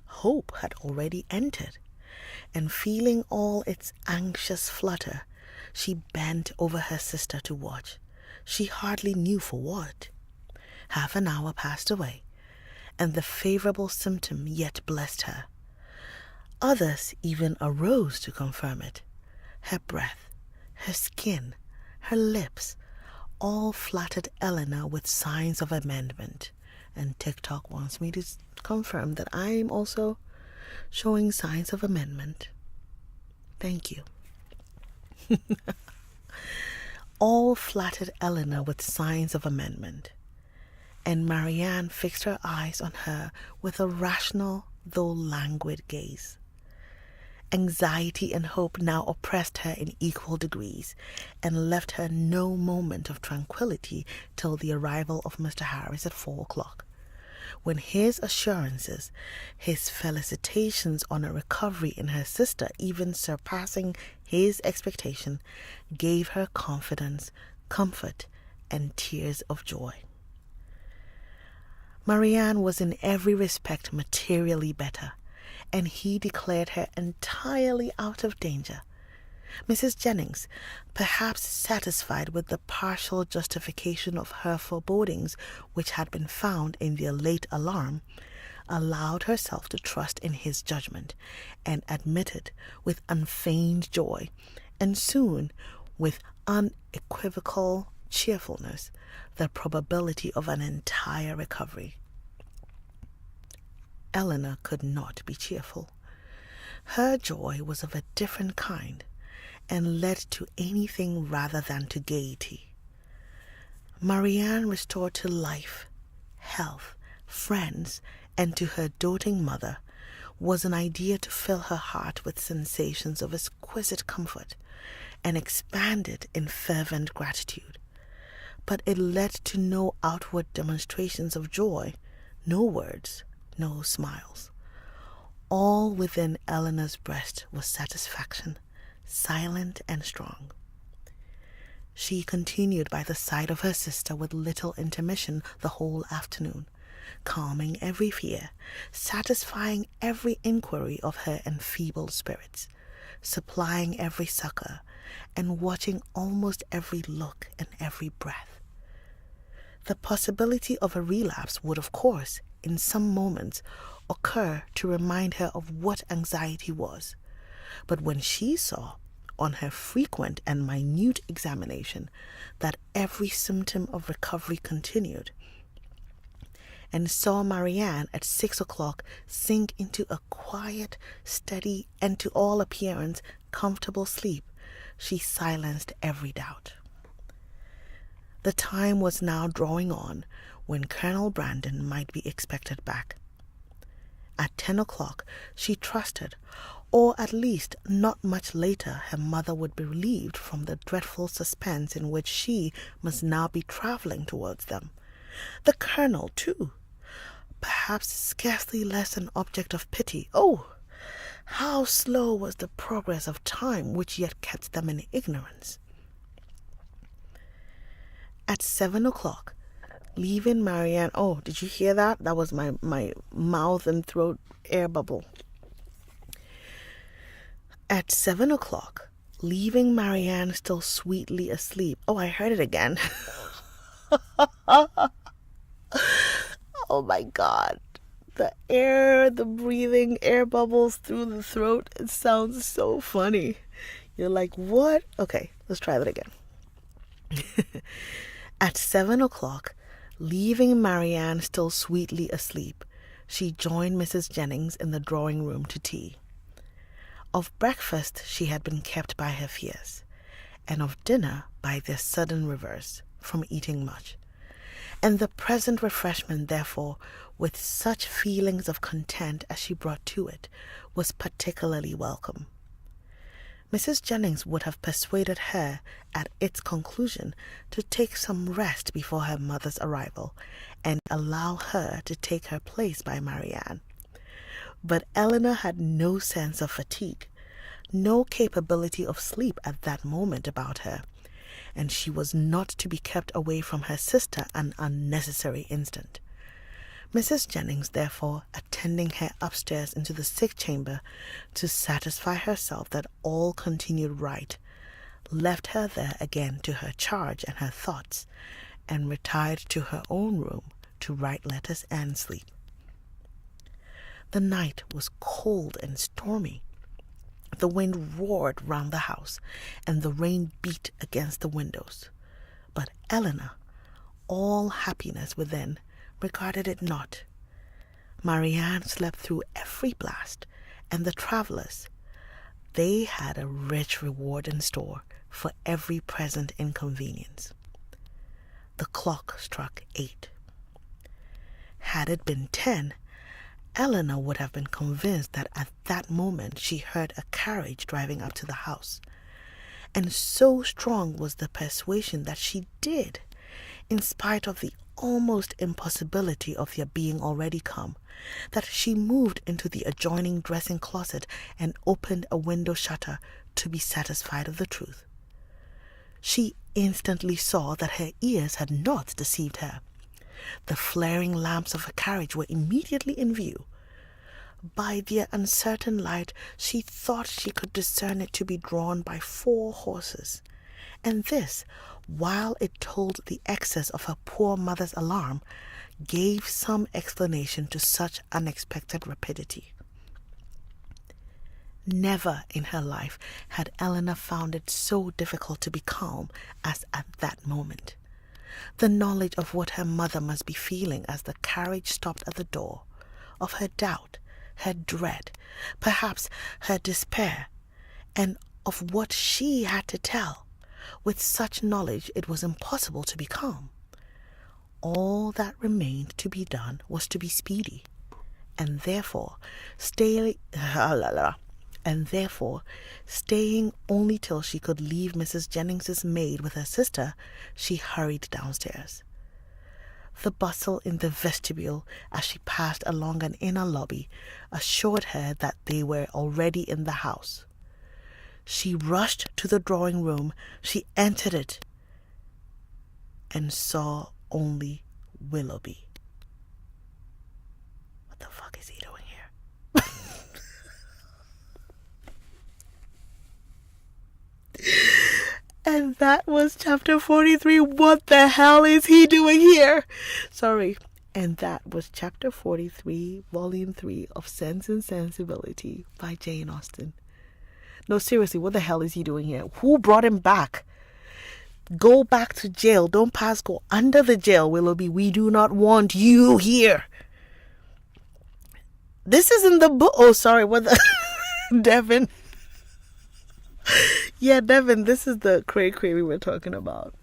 Hope had already entered, and feeling all its anxious flutter, she bent over her sister to watch. She hardly knew for what. Half an hour passed away, and the favorable symptom yet blessed her. Others even arose to confirm it. Her breath, her skin, her lips, all flattered Eleanor with signs of amendment. And TikTok wants me to confirm that I'm also showing signs of amendment. Thank you. All flattered Eleanor with signs of amendment, and Marianne fixed her eyes on her with a rational though languid gaze. Anxiety and hope now oppressed her in equal degrees, and left her no moment of tranquillity till the arrival of Mr. Harris at 4 o'clock, when his assurances, his felicitations on a recovery in her sister even surpassing his expectation, gave her confidence, comfort, and tears of joy. Marianne was in every respect materially better, and he declared her entirely out of danger. Mrs. Jennings, perhaps satisfied with the partial justification of her forebodings which had been found in their late alarm, allowed herself to trust in his judgment, and admitted with unfeigned joy, and soon with unequivocal cheerfulness, the probability of an entire recovery. Eleanor could not be cheerful. Her joy was of a different kind, and led to anything rather than to gaiety. Marianne restored to life, health, friends, and to her doting mother, was an idea to fill her heart with sensations of exquisite comfort, and expanded in fervent gratitude. But it led to no outward demonstrations of joy, no words, no smiles. All within Eleanor's breast was satisfaction, silent and strong. She continued by the side of her sister with little intermission the whole afternoon, calming every fear, satisfying every inquiry of her enfeebled spirits, supplying every succor, and watching almost every look and every breath. The possibility of a relapse would, of course, in some moments, occur to remind her of what anxiety was. But when she saw, on her frequent and minute examination, that every symptom of recovery continued, and saw Marianne at 6 o'clock sink into a quiet, steady, and to all appearance comfortable sleep, she silenced every doubt. The time was now drawing on when Colonel Brandon might be expected back. At 10 o'clock she trusted, or at least not much later her mother would be relieved from the dreadful suspense in which she must now be travelling towards them. The Colonel, too, perhaps scarcely less an object of pity. Oh, how slow was the progress of time which yet kept them in ignorance! At 7 o'clock, leaving Marianne... Oh, did you hear that? That was my mouth and throat air bubble. At 7 o'clock, leaving Marianne still sweetly asleep. Oh, I heard it again. Oh my God. The air, the breathing, air bubbles through the throat. It sounds so funny. You're like, what? Okay, let's try that again. At 7 o'clock, leaving Marianne still sweetly asleep, she joined Mrs. Jennings in the drawing room to tea. Of breakfast she had been kept by her fears, and of dinner by their sudden reverse, from eating much, and the present refreshment, therefore, with such feelings of content as she brought to it, was particularly welcome. Mrs. Jennings would have persuaded her, at its conclusion, to take some rest before her mother's arrival, and allow her to take her place by Marianne. But Eleanor had no sense of fatigue, no capability of sleep at that moment about her, and she was not to be kept away from her sister an unnecessary instant. Mrs. Jennings, therefore, attending her upstairs into the sick chamber to satisfy herself that all continued right, left her there again to her charge and her thoughts, and retired to her own room to write letters and sleep. The night was cold and stormy. The wind roared round the house, and the rain beat against the windows. But Eleanor, all happiness within, regarded it not. Marianne slept through every blast, and the travellers, they had a rich reward in store for every present inconvenience. The clock struck 8. Had it been 10, Eleanor would have been convinced that at that moment she heard a carriage driving up to the house, and so strong was the persuasion that she did, in spite of the almost impossibility of their being already come, that she moved into the adjoining dressing closet and opened a window shutter to be satisfied of the truth. She instantly saw that her ears had not deceived her. The flaring lamps of a carriage were immediately in view. By their uncertain light, she thought she could discern it to be drawn by 4 horses, and this, while it told the excess of her poor mother's alarm, gave some explanation to such unexpected rapidity. Never in her life had Eleanor found it so difficult to be calm as at that moment. The knowledge of what her mother must be feeling as the carriage stopped at the door, of her doubt, her dread, perhaps her despair, and of what she had to tell, with such knowledge it was impossible to be calm. All that remained to be done was to be speedy, and therefore staying only till she could leave Mrs. Jennings's maid with her sister, she hurried downstairs. The bustle in the vestibule as she passed along an inner lobby assured her that they were already in the house. She rushed to the drawing room. She entered it and saw only Willoughby. What the fuck is he doing here? And that was chapter 43. What the hell is he doing here? Sorry. And that was chapter 43, volume 3 of Sense and Sensibility by Jane Austen. No, seriously, what the hell is he doing here? Who brought him back? Go back to jail. Don't pass go under the jail, Willoughby. We do not want you here. This is in the book. Oh, sorry. What the... Devin. Yeah, Devin, this is the cray-cray we were talking about.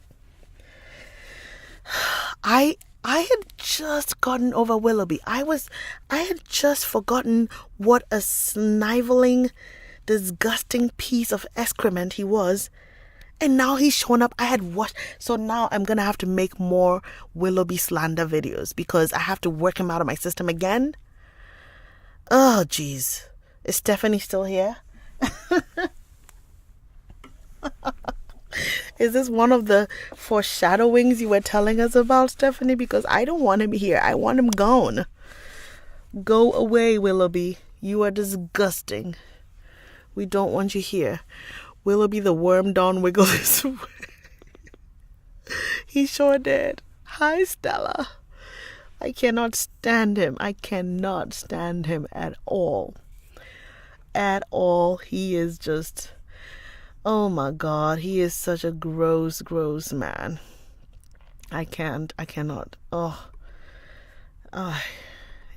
I had just gotten over Willoughby. I had just forgotten what a sniveling, disgusting piece of excrement he was. And now he's shown up. I had watched. So now I'm going to have to make more Willoughby slander videos because I have to work him out of my system again. Oh, jeez. Is Stephanie still here? Is this one of the foreshadowings you were telling us about, Stephanie? Because I don't want him here. I want him gone. Go away, Willoughby. You are disgusting. We don't want you here. Willoughby the worm don't wiggle his way. He sure did. Hi, Stella. I cannot stand him. I cannot stand him at all. At all. He is just... Oh my God, he is such a gross, gross man. I cannot.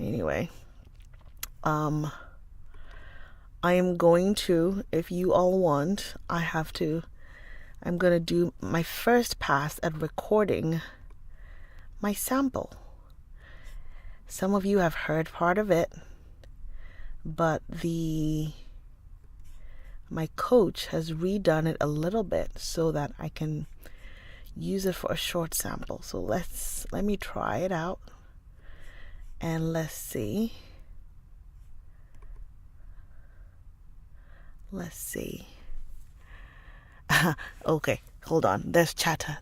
Anyway. I am going to, if you all want, I'm going to do my first pass at recording my sample. Some of you have heard part of it, but my coach has redone it a little bit so that I can use it for a short sample. So let me try it out and let's see. Let's see. Okay, hold on. There's chatter.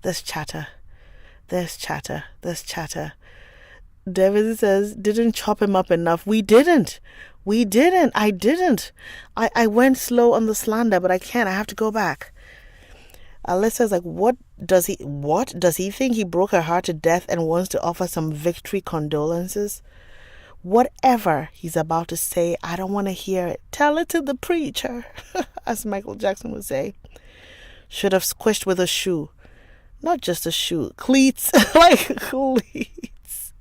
Devin says, didn't chop him up enough. We didn't. I didn't. I went slow on the slander, but I can't. I have to go back. Alyssa's like, what does he think he broke her heart to death and wants to offer some victory condolences? Whatever he's about to say, I don't want to hear it. Tell it to the preacher, as Michael Jackson would say. Should have squished with a shoe. Not just a shoe. Cleats. Like cleats.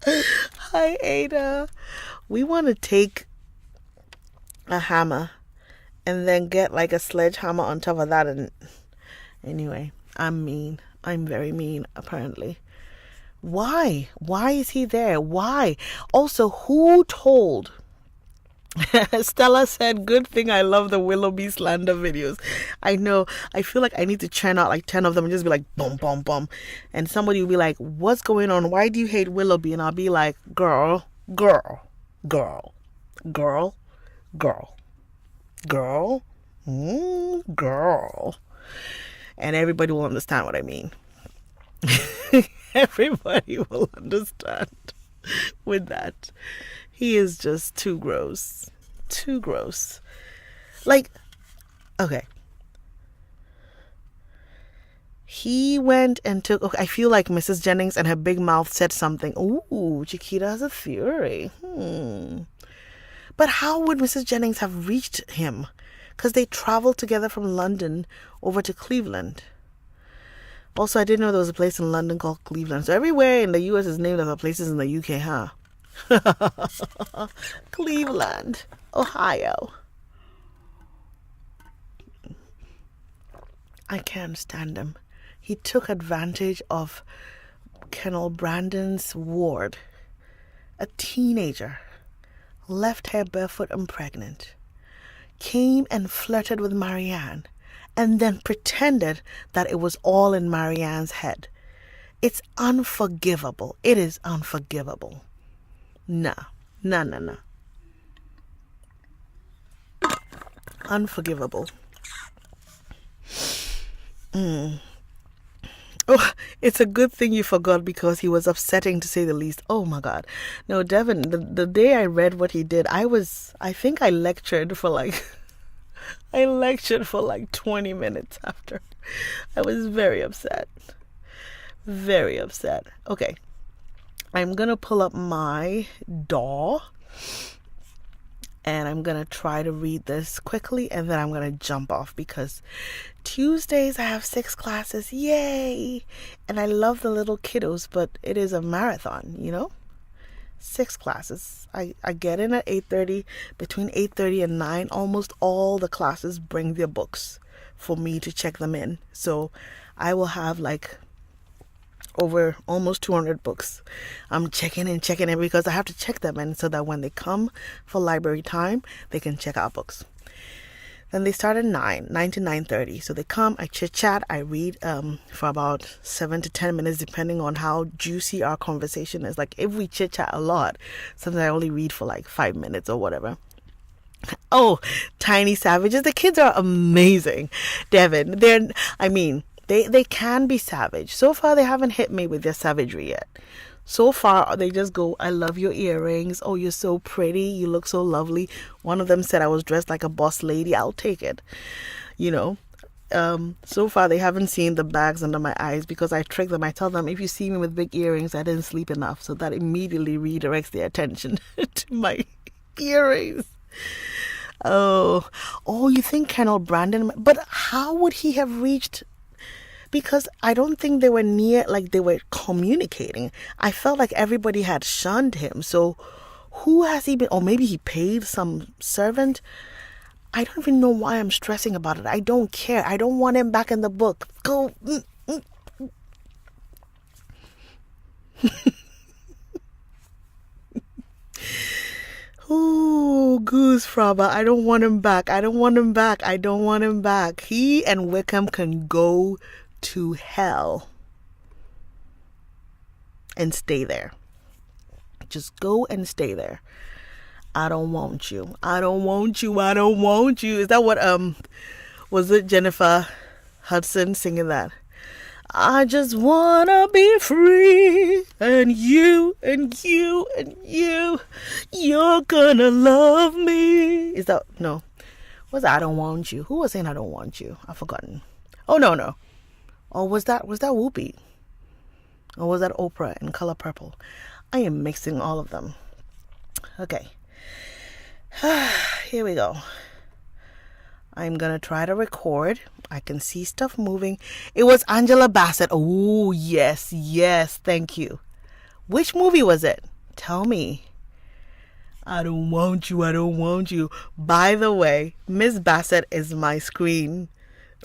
Hi, Ada. We want to take a hammer and then get like a sledgehammer on top of that. And anyway, I'm mean. I'm very mean, apparently. Why? Why is he there? Why? Also, who told? Stella said, good thing I love the Willoughby slander videos. I know. I feel like I need to churn out like 10 of them and just be like, boom, boom, boom. And somebody will be like, what's going on? Why do you hate Willoughby? And I'll be like, girl. And everybody will understand what I mean. Everybody will understand with that. He is just too gross. Too gross. Like, okay. He went and took... Okay, I feel like Mrs. Jennings and her big mouth said something. Ooh, Chiquita has a theory. But how would Mrs. Jennings have reached him? Because they traveled together from London over to Cleveland. Also, I didn't know there was a place in London called Cleveland. So everywhere in the US is named after places in the UK, huh? Cleveland, Ohio. I can't stand him. He took advantage of Colonel Brandon's ward, a teenager, left her barefoot and pregnant, came and flirted with Marianne, and then pretended that it was all in Marianne's head. It's unforgivable. It is unforgivable. Nah. Unforgivable. Oh, it's a good thing you forgot because he was upsetting to say the least. Oh my God. No, Devin, the day I read what he did, I think I lectured for like 20 minutes after. I was very upset. Very upset. Okay. I'm going to pull up my DAW and I'm going to try to read this quickly and then I'm going to jump off because Tuesdays I have 6 classes. Yay! And I love the little kiddos, but it is a marathon, 6 classes. I get in at 8:30. Between 8:30 and 9, almost all the classes bring their books for me to check them in. So I will have like over almost 200 books. I'm checking in because I have to check them in so that when they come for library time, they can check out books. Then they start at 9 to 9:30. So they come, I chit chat, I read for about 7 to 10 minutes, depending on how juicy our conversation is. Like if we chit chat a lot, sometimes I only read for like 5 minutes or whatever. Oh, Tiny Savages. The kids are amazing. Devin, they can be savage. So far, they haven't hit me with their savagery yet. So far, they just go, I love your earrings. Oh, you're so pretty. You look so lovely. One of them said I was dressed like a boss lady. I'll take it. So far, they haven't seen the bags under my eyes because I trick them. I tell them, if you see me with big earrings, I didn't sleep enough. So that immediately redirects their attention to my earrings. Oh, you think Colonel Brandon? But how would he have reached? Because I don't think they were near, like they were communicating. I felt like everybody had shunned him. So who has he been? Or maybe he paid some servant. I don't even know why I'm stressing about it. I don't care. I don't want him back in the book. Go. Ooh, Goose Fraba. I don't want him back. He and Wickham can go to hell and stay there. Just go and stay there. I don't want you. Is that what was it Jennifer Hudson singing that? I just wanna be free, and you, you're gonna love me. Is that no? Was that I don't want you? Who was saying I don't want you? I've forgotten. Oh no. Or was that Whoopi? Or was that Oprah in Color Purple? I am mixing all of them. Okay. Here we go. I'm gonna try to record. I can see stuff moving. It was Angela Bassett. Oh, yes. Thank you. Which movie was it? Tell me. I don't want you. By the way, Miss Bassett is my screen,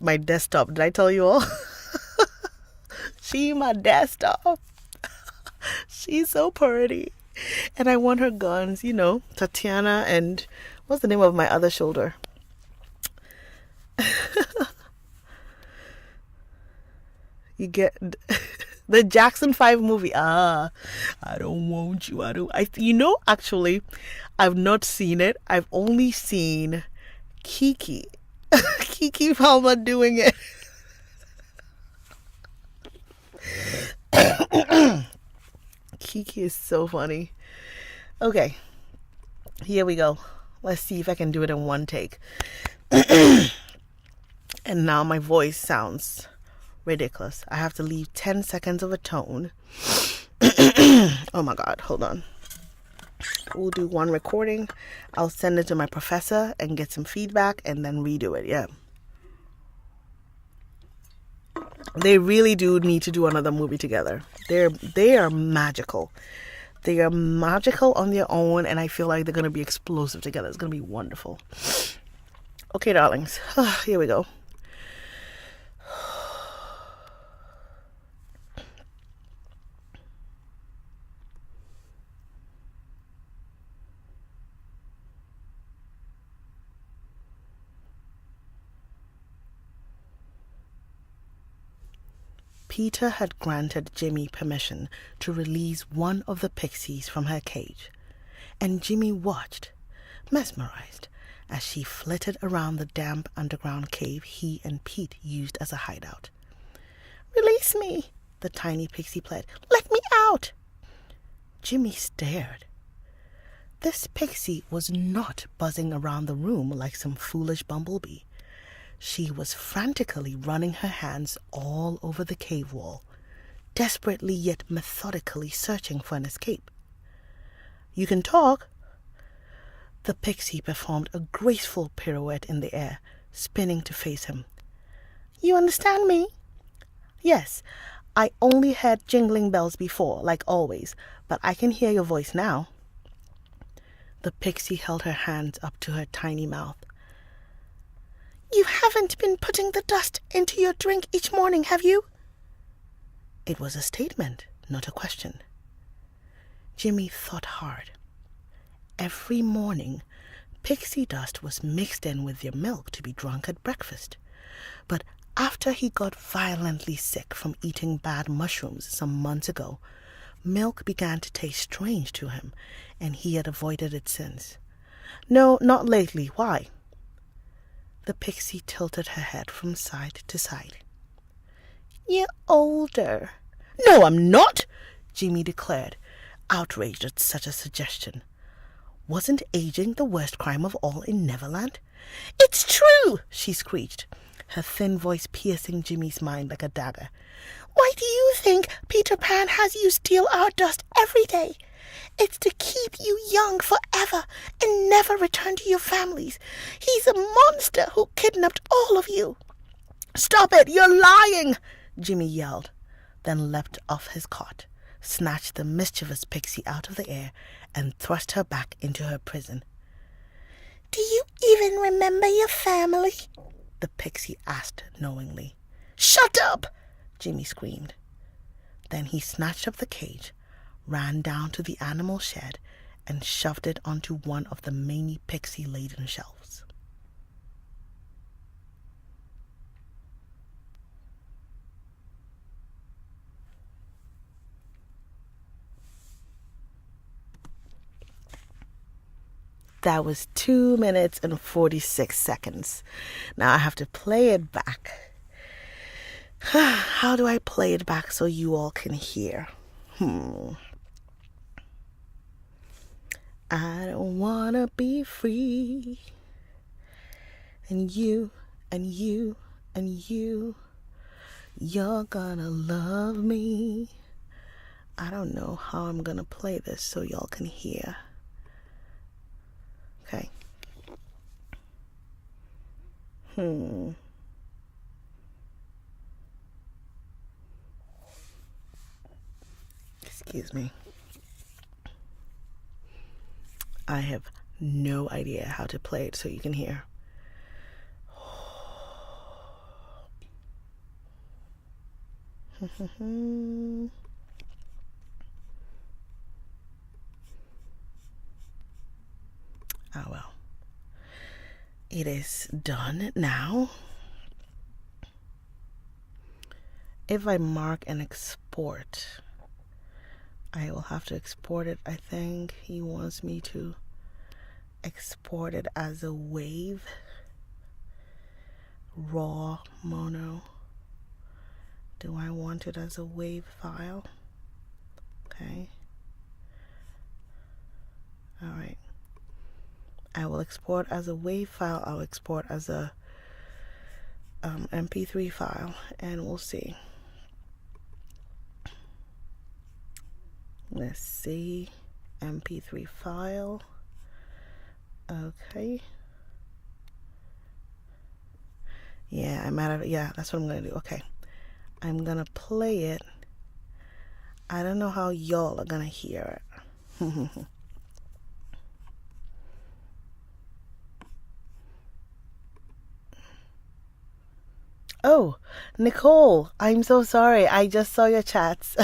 my desktop. Did I tell you all? She my desktop. She's so pretty. And I want her guns, Tatiana and what's the name of my other shoulder? You get the Jackson 5 movie. I don't want you. Actually, I've not seen it. I've only seen Kiki Palmer doing it. Kiki is so funny. Okay, here we go. Let's see if I can do it in one take. And now my voice sounds ridiculous. I have to leave 10 seconds of a tone. Oh my God, hold on. We'll do one recording. I'll send it to my professor and get some feedback and then redo it. Yeah. They really do need to do another movie together. They are magical. They are magical on their own, and I feel like they're going to be explosive together. It's going to be wonderful. Okay, darlings. Here we go. Peter had granted Jimmy permission to release one of the pixies from her cage, and Jimmy watched, mesmerized, as she flitted around the damp underground cave he and Pete used as a hideout. "Release me," the tiny pixie pled. "Let me out." Jimmy stared. This pixie was not buzzing around the room like some foolish bumblebee. She was frantically running her hands all over the cave wall, desperately yet methodically searching for an escape. "You can talk." The pixie performed a graceful pirouette in the air, spinning to face him. "You understand me?" "Yes, I only heard jingling bells before, like always, but I can hear your voice now." The pixie held her hands up to her tiny mouth. "You haven't been putting the dust into your drink each morning, have you?" It was a statement, not a question. Jimmy thought hard. Every morning, pixie dust was mixed in with their milk to be drunk at breakfast. But after he got violently sick from eating bad mushrooms some months ago, milk began to taste strange to him, and he had avoided it since. "No, not lately. Why?" The pixie tilted her head from side to side. "You're older." "No, I'm not," Jimmy declared, outraged at such a suggestion. Wasn't aging the worst crime of all in Neverland? "It's true," she screeched, her thin voice piercing Jimmy's mind like a dagger. "Why do you think Peter Pan has you steal our dust every day? It's to keep you young forever and never return to your families. He's a monster who kidnapped all of you." "Stop it! You're lying!" Jimmy yelled, then leapt off his cot, snatched the mischievous pixie out of the air, and thrust her back into her prison. "Do you even remember your family?" the pixie asked knowingly. "Shut up!" Jimmy screamed. Then he snatched up the cage, ran down to the animal shed, and shoved it onto one of the many pixie-laden shelves. That was 2 minutes and 46 seconds. Now I have to play it back. How do I play it back so you all can hear? I don't wanna be free. And you, and you, and you, you're gonna love me. I don't know how I'm gonna play this so y'all can hear. Okay. Excuse me. I have no idea how to play it so you can hear. Oh well. It is done now. If I mark and export, I will have to export it. I think he wants me to export it as a wave, raw mono. Do I want it as a wave file? Okay. All right. I will export as a WAV file. I'll export as a MP3 file, and we'll see. Let's see. MP3 file. Okay. Yeah, that's what I'm gonna do. Okay. I'm gonna play it. I don't know how y'all are gonna hear it. Oh, Nicole, I'm so sorry. I just saw your chats.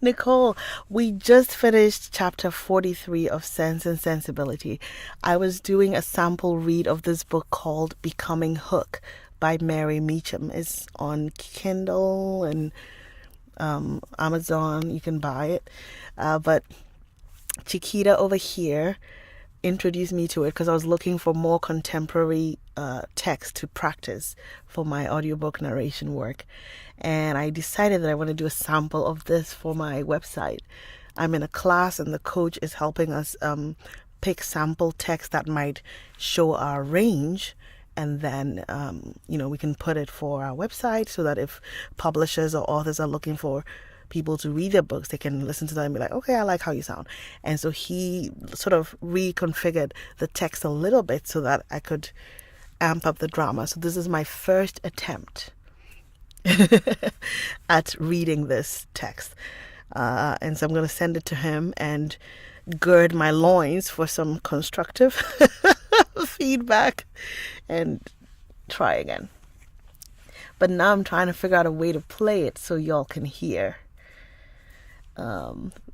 Nicole, we just finished chapter 43 of Sense and Sensibility. I was doing a sample read of this book called Becoming Hook by Mary Meacham. It's on Kindle and Amazon. You can buy it. But Chiquita over here introduced me to it because I was looking for more contemporary text to practice for my audiobook narration work, and I decided that I want to do a sample of this for my website. I'm in a class and the coach is helping us pick sample text that might show our range, and then we can put it for our website so that if publishers or authors are looking for people to read their books, they can listen to them and be like, okay, I like how you sound. And so he sort of reconfigured the text a little bit so that I could amp up the drama. So this is my first attempt at reading this text. And so I'm going to send it to him and gird my loins for some constructive feedback and try again. But now I'm trying to figure out a way to play it so y'all can hear.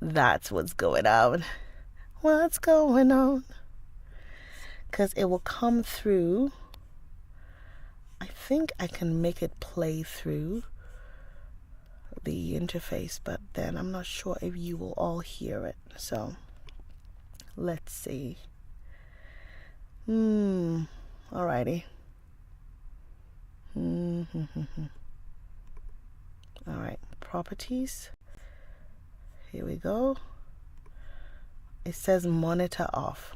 That's what's going on. What's going on? Because it will come through. I think I can make it play through the interface, but then I'm not sure if you will all hear it. So let's see. Alrighty. Alright, properties. Here we go. It says monitor off.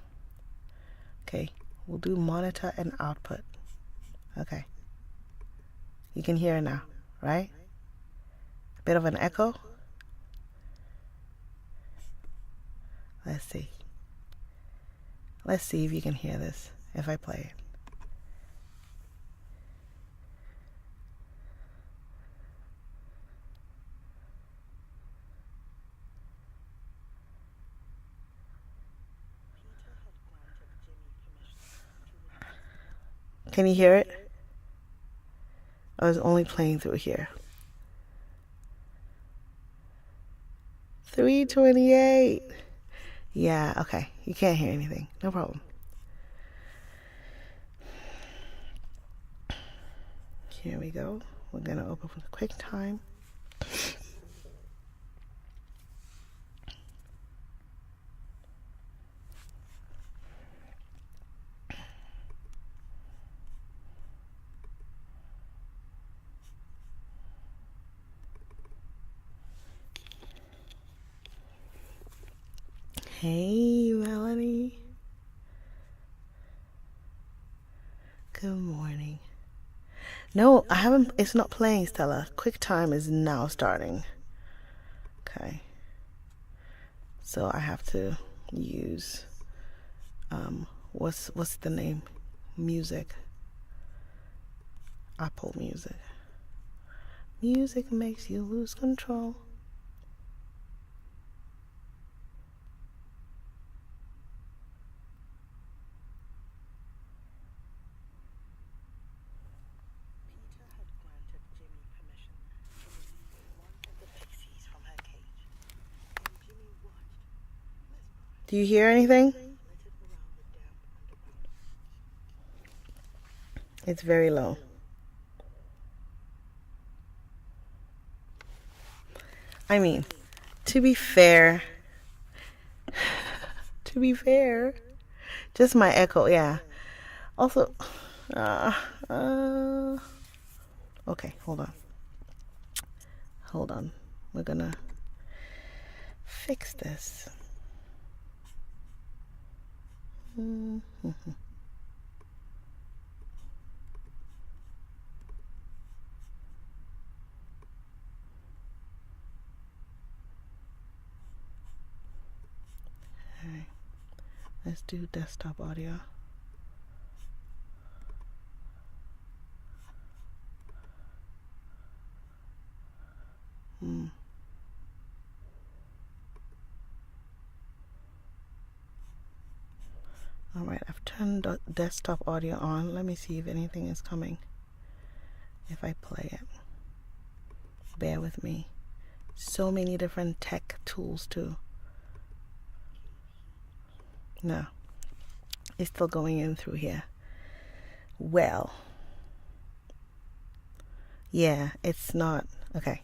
Okay, we'll do monitor and output. Okay. You can hear it now, right? A bit of an echo. Let's see. Let's see if you can hear this if I play it. Can you hear it? I was only playing through here. 328. Yeah, okay. You can't hear anything. No problem. Here we go. We're going to open with QuickTime. Hey, Melanie. Good morning. No, I haven't. It's not playing, Stella. QuickTime is now starting. Okay. So I have to use what's the name? Music. Apple Music. Music makes you lose control. Do you hear anything? It's very low. I mean, to be fair, just my echo, yeah. Also, okay, hold on. We're gonna fix this. Alright, let's do desktop audio. Alright, I've turned the desktop audio on. Let me see if anything is coming. If I play it. Bear with me. So many different tech tools too. No. It's still going in through here. Well. Yeah, it's not. Okay.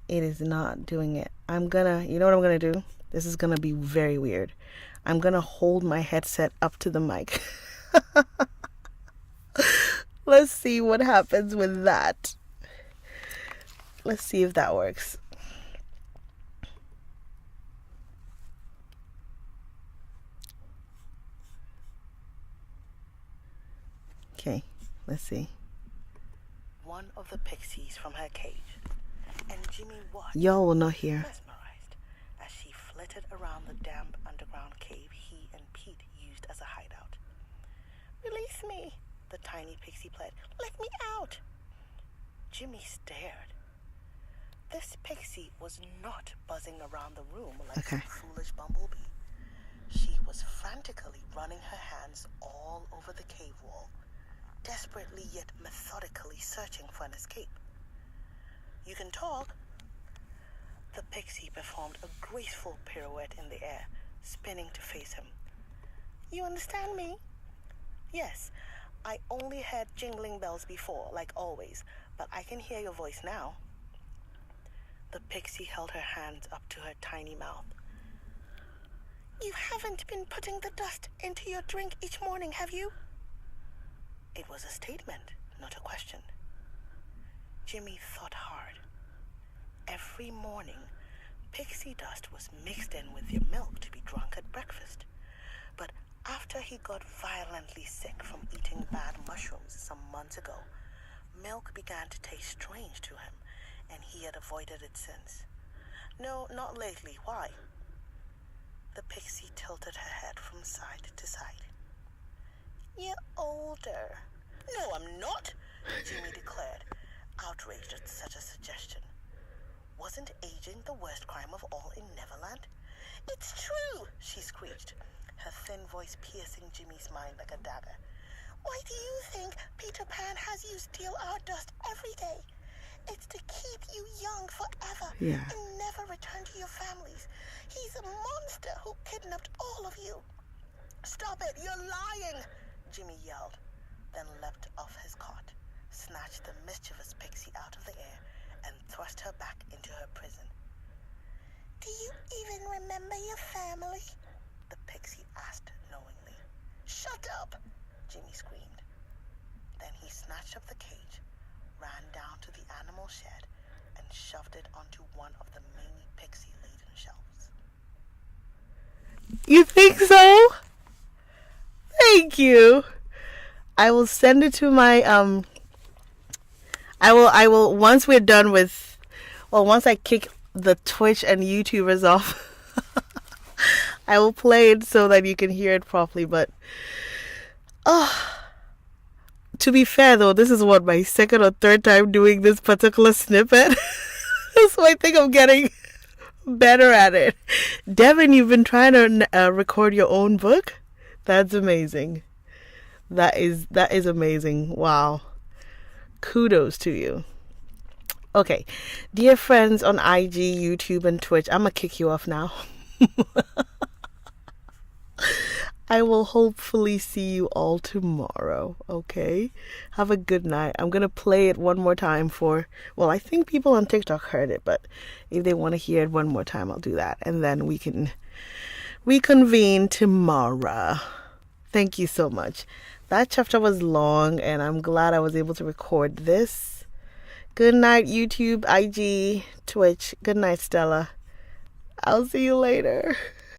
It is not doing it. You know what I'm gonna do? This is gonna be very weird. I'm gonna hold my headset up to the mic. Let's see what happens with that. Let's see if that works. Okay, let's see. One of the pixies from her cage, and Jimmy watched. Y'all will not hear. Mesmerized as she flitted around the damp underground cave he and Pete used as a hideout. "Release me," the tiny pixie pled. "Let me out." Jimmy stared. This pixie was not buzzing around the room like a foolish bumblebee. She was frantically running her hands all over the cave wall, desperately yet methodically searching for an escape. "You can talk." The pixie performed a graceful pirouette in the air, spinning to face him. "You understand me?" "Yes, I only heard jingling bells before, like always, but I can hear your voice now." The pixie held her hands up to her tiny mouth. "You haven't been putting the dust into your drink each morning, have you?" It was a statement, not a question. Jimmy thought hard. Every morning, pixie dust was mixed in with your milk to be drunk at breakfast. But after he got violently sick from eating bad mushrooms some months ago, milk began to taste strange to him, and he had avoided it since. "No, not lately. Why?" The pixie tilted her head from side to side. "You're older." "No, I'm not," Jimmy declared, outraged at such a suggestion. Wasn't aging the worst crime of all in Neverland? "It's true," she screeched, her thin voice piercing Jimmy's mind like a dagger. "Why do you think Peter Pan has you steal our dust every day? It's to keep you young forever and never return to your families. He's a monster who kidnapped all of you." "Stop it, you're lying," Jimmy yelled, then leapt off his cot, snatched the mischievous pixie out of the air, and thrust her back into her prison. "Do you even remember your family?" the pixie asked knowingly. "Shut up," Jimmy screamed. Then he snatched up the cage, ran down to the animal shed, and shoved it onto one of the many pixie-laden shelves. You think so? Thank you. I will send it to my I will once we're done with, well, once I kick the Twitch and YouTubers off, I will play it so that you can hear it properly. But to be fair though, this is what, my second or third time doing this particular snippet. So I think I'm getting better at it. Devin, you've been trying to record your own book? That's amazing. That is amazing. Wow. Kudos to you. Okay. Dear friends on IG, YouTube, and Twitch, I'm going to kick you off now. I will hopefully see you all tomorrow, okay? Have a good night. I'm going to play it one more time well, I think people on TikTok heard it, but if they want to hear it one more time, I'll do that. And then we can reconvene tomorrow. Thank you so much. That chapter was long, and I'm glad I was able to record this. Good night, YouTube, IG, Twitch. Good night, Stella. I'll see you later.